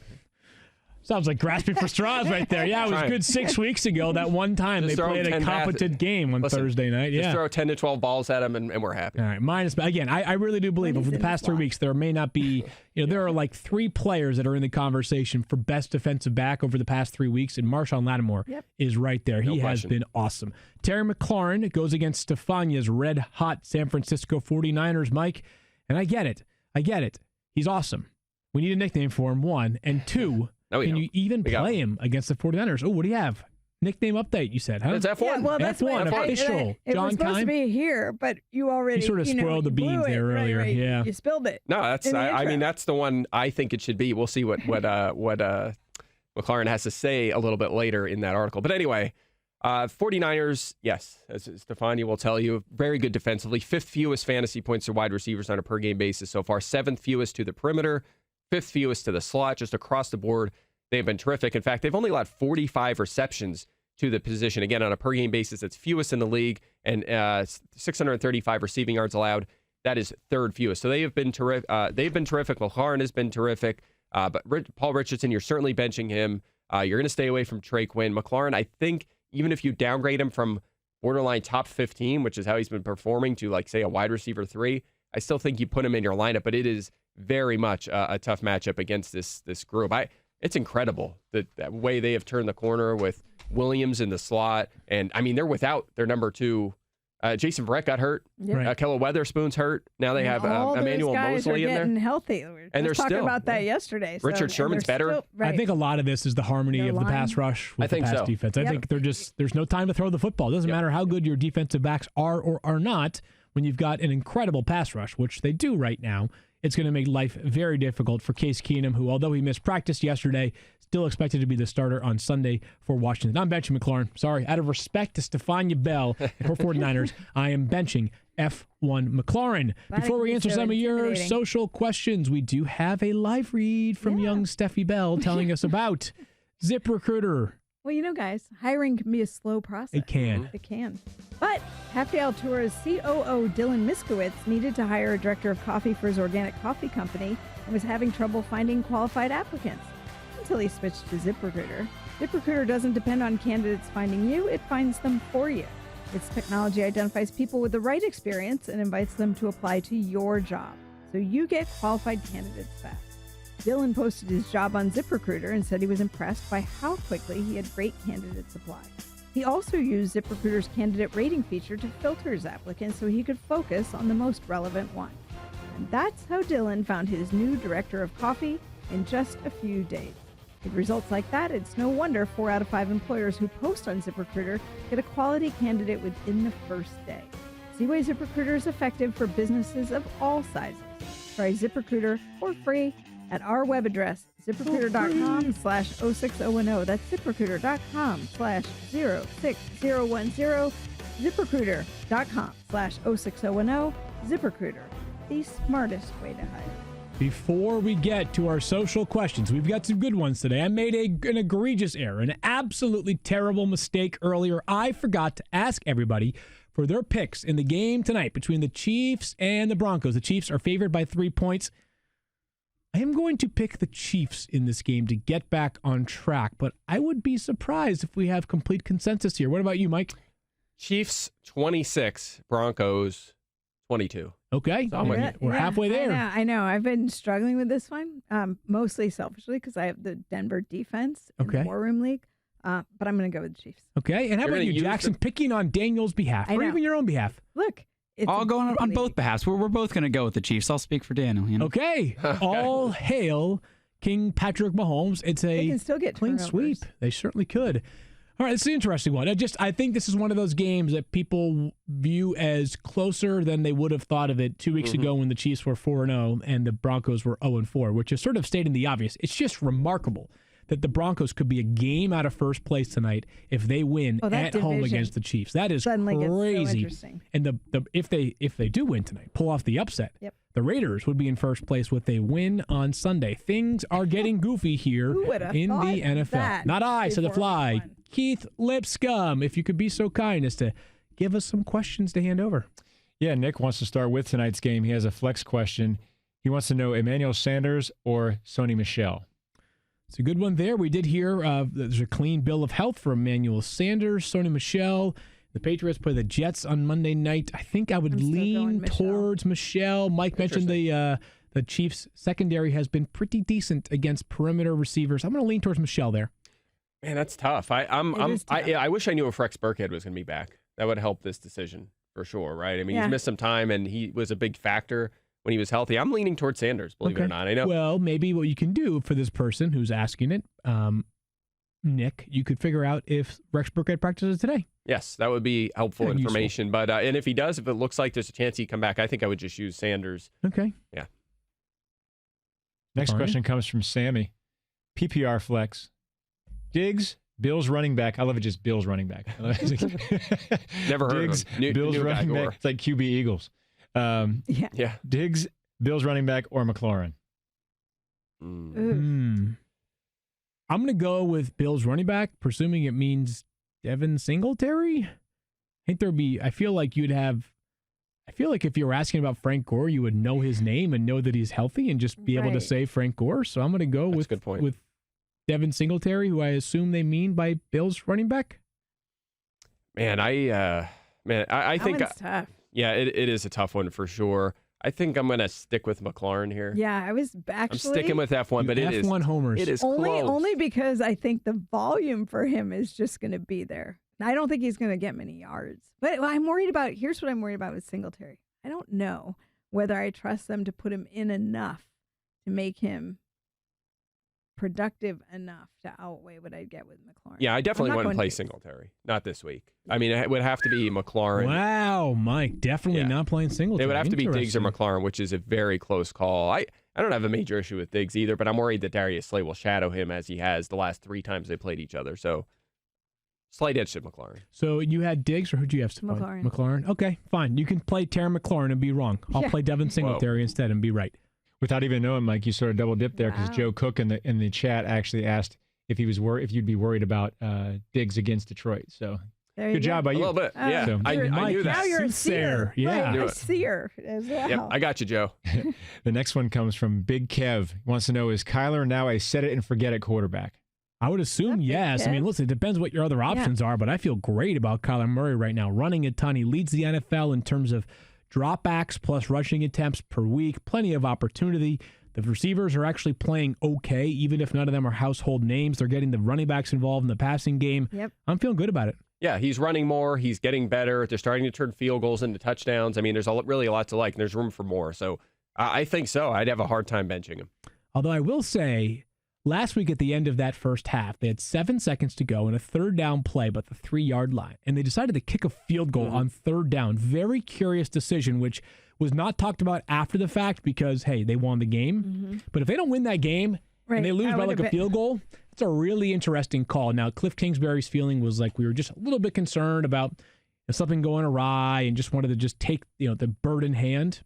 Sounds like grasping for straws right there. Yeah, it was good 6 weeks ago. That one time they played a competent game on Thursday night. Just throw 10 to 12 balls at him and we're happy. All right, again, I really do believe over the past 3 weeks there may not be, there are like 3 players that are in the conversation for best defensive back over the past 3 weeks, and Marshawn Lattimore is right there. He has been awesome. Terry McLaurin goes against Stephania's red-hot San Francisco 49ers, Mike, and I get it. He's awesome. We need a nickname for him, 1, and 2, can you even play him against the 49ers? Oh, what do you have? Nickname update, you said, huh? It's F1. Yeah, well, that's F1, official. It John was supposed Keim? to be here, but you already... He sort of spoiled the beans there earlier. Right. Yeah. You spilled it. No, I mean, that's the one I think it should be. We'll see what McLaurin has to say a little bit later in that article. But anyway, 49ers, yes, as Stephania will tell you, very good defensively. 5th fewest fantasy points to wide receivers on a per-game basis so far. 7th fewest to the perimeter. 5th fewest to the slot, just across the board. They've been terrific. In fact, they've only allowed 45 receptions to the position. Again, on a per-game basis, that's fewest in the league, and 635 receiving yards allowed. That is 3rd fewest. So they have been terrific. McLaurin has been terrific. But Paul Richardson, you're certainly benching him. You're going to stay away from Trey Quinn. McLaurin, I think, even if you downgrade him from borderline top 15, which is how he's been performing, to, like, say, a wide receiver 3, I still think you put him in your lineup. But it is very much a tough matchup against this group. It's incredible that way they have turned the corner with Williams in the slot. And, I mean, they're without their number 2. Jason Verrett got hurt. Yep. Kella Weatherspoon's hurt. Now they have Emmanuel Mosley in there. Getting healthy. And they're talking about that yesterday. So, Richard Sherman's better. I think a lot of this is the harmony of the pass rush with the pass defense. I think there's no time to throw the football. It doesn't matter how good your defensive backs are or are not. When you've got an incredible pass rush, which they do right now, it's going to make life very difficult for Case Keenum, who, although he missed practice yesterday, still expected to be the starter on Sunday for Washington. I'm benching McLaurin. Sorry. Out of respect to Stephania Bell and her 49ers, I am benching F1 McLaurin. Before we answer some of your social questions, we do have a live read from young Steffi Bell telling us about ZipRecruiter. Well, guys, hiring can be a slow process. It can. It can. But Cafe Altura's COO, Dylan Miskowitz, needed to hire a director of coffee for his organic coffee company and was having trouble finding qualified applicants until he switched to ZipRecruiter. ZipRecruiter doesn't depend on candidates finding you, it finds them for you. Its technology identifies people with the right experience and invites them to apply to your job, so you get qualified candidates fast. Dylan posted his job on ZipRecruiter and said he was impressed by how quickly he had great candidates apply. He also used ZipRecruiter's candidate rating feature to filter his applicants so he could focus on the most relevant ones. And that's how Dylan found his new director of coffee in just a few days. With results like that, it's no wonder 4 out of 5 employers who post on ZipRecruiter get a quality candidate within the first day. See why ZipRecruiter is effective for businesses of all sizes. Try ZipRecruiter for free at our web address, ZipRecruiter.com/06010. That's ZipRecruiter.com/06010. ZipRecruiter.com/06010. ZipRecruiter, the smartest way to hire. Before we get to our social questions, we've got some good ones today. I made an egregious error, an absolutely terrible mistake earlier. I forgot to ask everybody for their picks in the game tonight between the Chiefs and the Broncos. The Chiefs are favored by 3 points. I am going to pick the Chiefs in this game to get back on track, but I would be surprised if we have complete consensus here. What about you, Mike? Chiefs 26, Broncos 22. Okay, So we're halfway there. I know. I've been struggling with this one, mostly selfishly because I have the Denver defense in the War Room League, but I'm going to go with the Chiefs. Okay, and how about you, Jackson, picking on Daniel's behalf or even your own behalf? Look. I'll go on both behalves. We're both going to go with the Chiefs. I'll speak for Daniel. You know? Okay. All hail King Patrick Mahomes. It's They can still get clean turnovers. sweep. They certainly could. All right, it's an interesting one. I think this is one of those games that people view as closer than they would have thought of it 2 weeks ago when the Chiefs were 4-0 and the Broncos were 0-4, which is sort of stating the obvious. It's just remarkable that the Broncos could be a game out of first place tonight if they win at home against the Chiefs. That is suddenly crazy. gets so interesting. And if they do win tonight, pull off the upset, the Raiders would be in first place with a win on Sunday. Things are getting goofy here in the NFL. Not I, said the fly. Keith Lipscomb, if you could be so kind as to give us some questions to hand over. Yeah, Nick wants to start with tonight's game. He has a flex question. He wants to know Emmanuel Sanders or Sony Michel. It's a good one there. We did hear there's a clean bill of health for Emmanuel Sanders, Sony Michel. The Patriots play the Jets on Monday night. I think I would lean towards Michel. Mike mentioned the Chiefs' secondary has been pretty decent against perimeter receivers. I'm going to lean towards Michel there. Man, that's tough. I wish I knew if Rex Burkhead was going to be back. That would help this decision for sure, right? I mean, he's missed some time, and he was a big factor when he was healthy. I'm leaning towards Sanders, believe it or not. I know. Well, maybe what you can do for this person who's asking it, Nick, you could figure out if Rex Burkhead practices today. Yes, that would be helpful information. Useful. But and if he does, if it looks like there's a chance he'd come back, I think I would just use Sanders. Okay. Yeah. Next question comes from Sammy. PPR flex. Diggs, Bills running back. I love it, just Bills running back. Never heard Diggs, of him. Bills running back. It's like QB Eagles. Yeah. Diggs, Bills running back, or McLaurin? I'm going to go with Bills running back, presuming it means Devin Singletary. I feel like if you were asking about Frank Gore, you would know his name and know that he's healthy and just be able to say Frank Gore. So I'm going to go with Devin Singletary, who I assume they mean by Bills running back. Man, I think that one's tough. Yeah, it is a tough one for sure. I think I'm going to stick with McLaurin here. Yeah, I was actually. I'm sticking with F1, but it is F1 homers. It is only because I think the volume for him is just going to be there. I don't think he's going to get many yards. But here's what I'm worried about with Singletary. I don't know whether I trust them to put him in enough to make him productive enough to outweigh what I'd get with McLaurin. Yeah, I definitely wouldn't play Singletary. Not this week. I mean, it would have to be McLaurin. Wow, Mike, definitely not playing Singletary. It would have to be Diggs or McLaurin, which is a very close call. I don't have a major issue with Diggs either, but I'm worried that Darius Slay will shadow him as he has the last 3 times they played each other. So, slight edge to McLaurin. So you had Diggs, or who'd you have? McLaurin. McLaurin. Okay, fine. You can play Terry McLaurin and be wrong. I'll play Devin Singletary instead and be right. Without even knowing, Mike, you sort of double dipped there because Joe Cook in the chat actually asked if he was if you'd be worried about Diggs against Detroit. So good job by you. A little bit, yeah. So, I knew that. Now you're a seer. Yeah, right, a seer as well. Yep, I got you, Joe. The next one comes from Big Kev. He wants to know, is Kyler now a set it and forget it quarterback? I would assume yes. I mean, listen, it depends what your other options are, but I feel great about Kyler Murray right now. Running a ton. He leads the NFL in terms of dropbacks plus rushing attempts per week. Plenty of opportunity. The receivers are actually playing okay, even if none of them are household names. They're getting the running backs involved in the passing game. Yep. I'm feeling good about it. Yeah, he's running more. He's getting better. They're starting to turn field goals into touchdowns. I mean, there's really a lot to like, and there's room for more. So I think so. I'd have a hard time benching him. Although I will say, Last week at the end of that first half, they had 7 seconds to go in a third down play, but the 3-yard line. And they decided to kick a field goal on third down. Very curious decision, which was not talked about after the fact because, hey, they won the game. But if they don't win that game and they lose by like a field goal, it's a really interesting call. Now, Cliff Kingsbury's feeling was like we were just a little bit concerned about something going awry and just wanted to just take the bird in hand.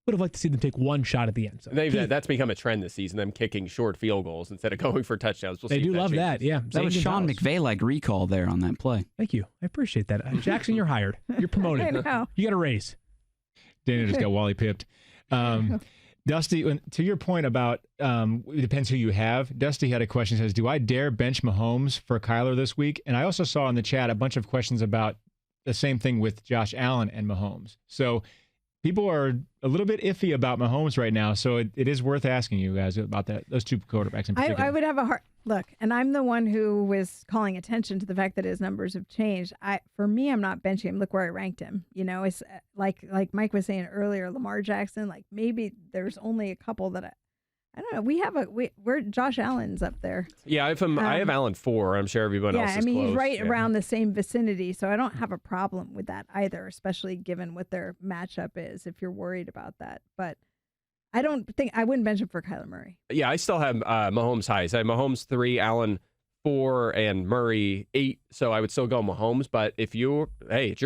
Would have liked to see them take one shot at the end. So that's become a trend this season, them kicking short field goals instead of going for touchdowns. They do love that, yeah. That was Sean McVay-like recall there on that play. Thank you. I appreciate that. Jackson, you're hired. You're promoted. I know. You got a raise. Dana just got Wally pipped. Dusty, to your point about it depends who you have, Dusty had a question that says, do I dare bench Mahomes for Kyler this week? And I also saw in the chat a bunch of questions about the same thing with Josh Allen and Mahomes. So people are a little bit iffy about Mahomes right now, so it is worth asking you guys about those two quarterbacks in particular. I would have a hard look, and I'm the one who was calling attention to the fact that his numbers have changed. For me, I'm not benching him. Look where I ranked him. It's like Mike was saying earlier, Lamar Jackson. Like maybe there's only a couple that I don't know. We're Josh Allen's up there. Yeah, I have Allen 4. I'm sure everyone else is close. He's right around the same vicinity, so I don't have a problem with that either, especially given what their matchup is, if you're worried about that. But I wouldn't bench him for Kyler Murray. Yeah, I still have Mahomes high. So I have Mahomes 3, Allen 4, and Murray 8. So I would still go Mahomes. But it's your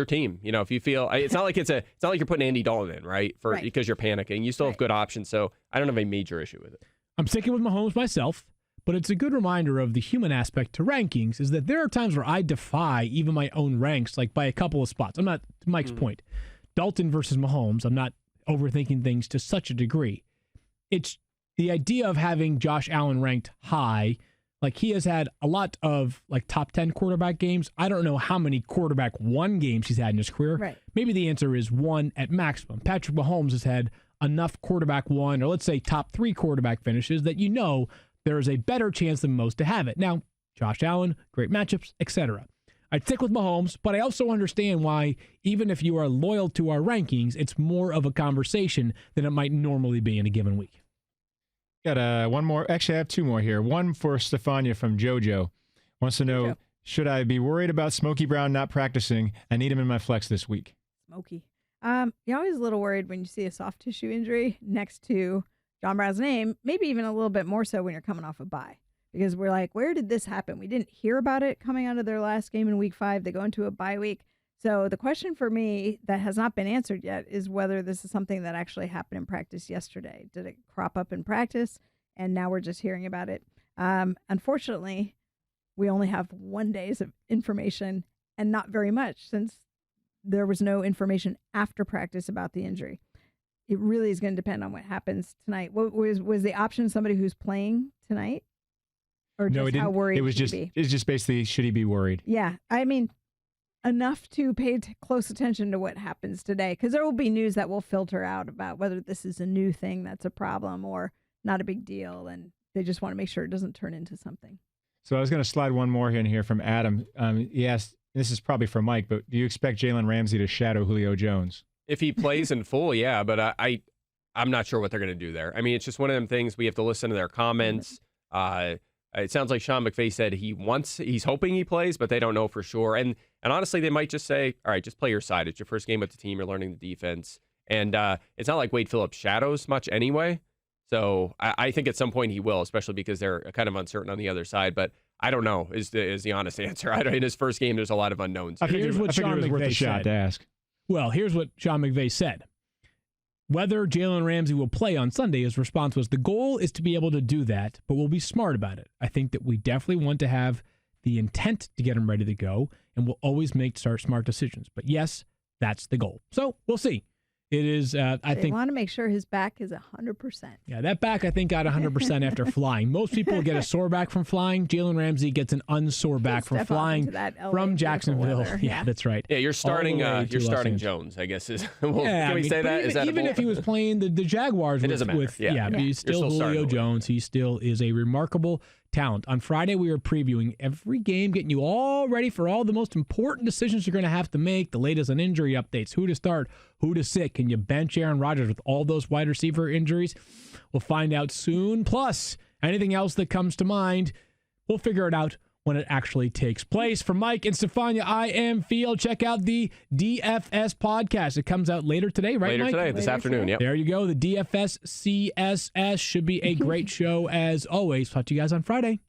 team. If you feel it's not like you're putting Andy Dalton in, right? Because you're panicking. You still have good options. So I don't have a major issue with it. I'm sticking with Mahomes myself, but it's a good reminder of the human aspect to rankings is that there are times where I defy even my own ranks, like by a couple of spots. I'm not, to Mike's point, Dalton versus Mahomes, I'm not overthinking things to such a degree. It's the idea of having Josh Allen ranked high. Like he has had a lot of like top 10 quarterback games. I don't know how many quarterback 1 games he's had in his career. Right. Maybe the answer is 1 at maximum. Patrick Mahomes has had enough quarterback 1, or let's say top 3 quarterback finishes that there is a better chance than most to have it. Now, Josh Allen, great matchups, etc. I'd stick with Mahomes, but I also understand why, even if you are loyal to our rankings, it's more of a conversation than it might normally be in a given week. Got one more. Actually, I have 2 more here. One for Stephania from JoJo. Wants to know, should I be worried about Smokey Brown not practicing? I need him in my flex this week. Smokey. You're always a little worried when you see a soft tissue injury next to John Brown's name, maybe even a little bit more so when you're coming off a bye. Because we're like, where did this happen? We didn't hear about it coming out of their last game in week 5. They go into a bye week. So the question for me that has not been answered yet is whether this is something that actually happened in practice yesterday. Did it crop up in practice? And now we're just hearing about it. Unfortunately, we only have 1 day of information and not very much since there was no information after practice about the injury. It really is going to depend on what happens tonight. What was the option somebody who's playing tonight? Or just no, it didn't. How worried it was just be? It's just basically, should he be worried? Yeah, I mean, enough to pay close attention to what happens today, because there will be news that will filter out about whether this is a new thing that's a problem or not a big deal, and they just want to make sure it doesn't turn into something. So I was going to slide one more in here from Adam. He asked, this is probably for Mike, but do you expect Jalen Ramsey to shadow Julio Jones? If he plays in full, yeah, but I'm not sure what they're going to do there. I mean, it's just one of them things. We have to listen to their comments. It sounds like Sean McVay said he's hoping he plays, but they don't know for sure. And honestly, they might just say, all right, just play your side. It's your first game with the team. You're learning the defense. And it's not like Wade Phillips shadows much anyway. So I think at some point he will, especially because they're kind of uncertain on the other side. But I don't know is the honest answer. In his first game, there's a lot of unknowns. Here's what Sean McVay worth a shot to ask. Well, here's what Sean McVay said. Whether Jalen Ramsey will play on Sunday, his response was, the goal is to be able to do that, but we'll be smart about it. I think that we definitely want to have the intent to get him ready to go, and we'll always make smart decisions. But yes, that's the goal. So we'll see. It is, they want to make sure his back is 100%. Yeah, that back, I think, got 100% after flying. Most people get a sore back from flying. Jalen Ramsey gets an unsore back from flying from Jacksonville. Yeah, that's right. Yeah, you're starting Jones, I guess. Can we say that? Is that even if he was playing the Jaguars it doesn't matter. He's still Julio Jones. He still is a remarkable talent. On Friday, we are previewing every game, getting you all ready for all the most important decisions you're going to have to make, the latest on injury updates, who to start, who to sit. Can you bench Aaron Rodgers with all those wide receiver injuries? We'll find out soon. Plus, Anything else that comes to mind, we'll figure it out when it actually takes place. For Mike and Stephania, I am Field. Check out the DFS podcast. It comes out later today, right, Later Mike? today, this afternoon, yep. There you go. The DFS CSS should be a great show as always. Talk to you guys on Friday.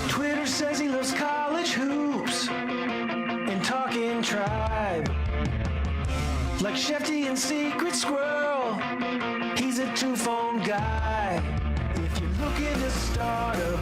Twitter says he loves college hoops and talking tribe. Like Shefty and Secret Squirrel, he's a two-phone guy. If you're looking to start a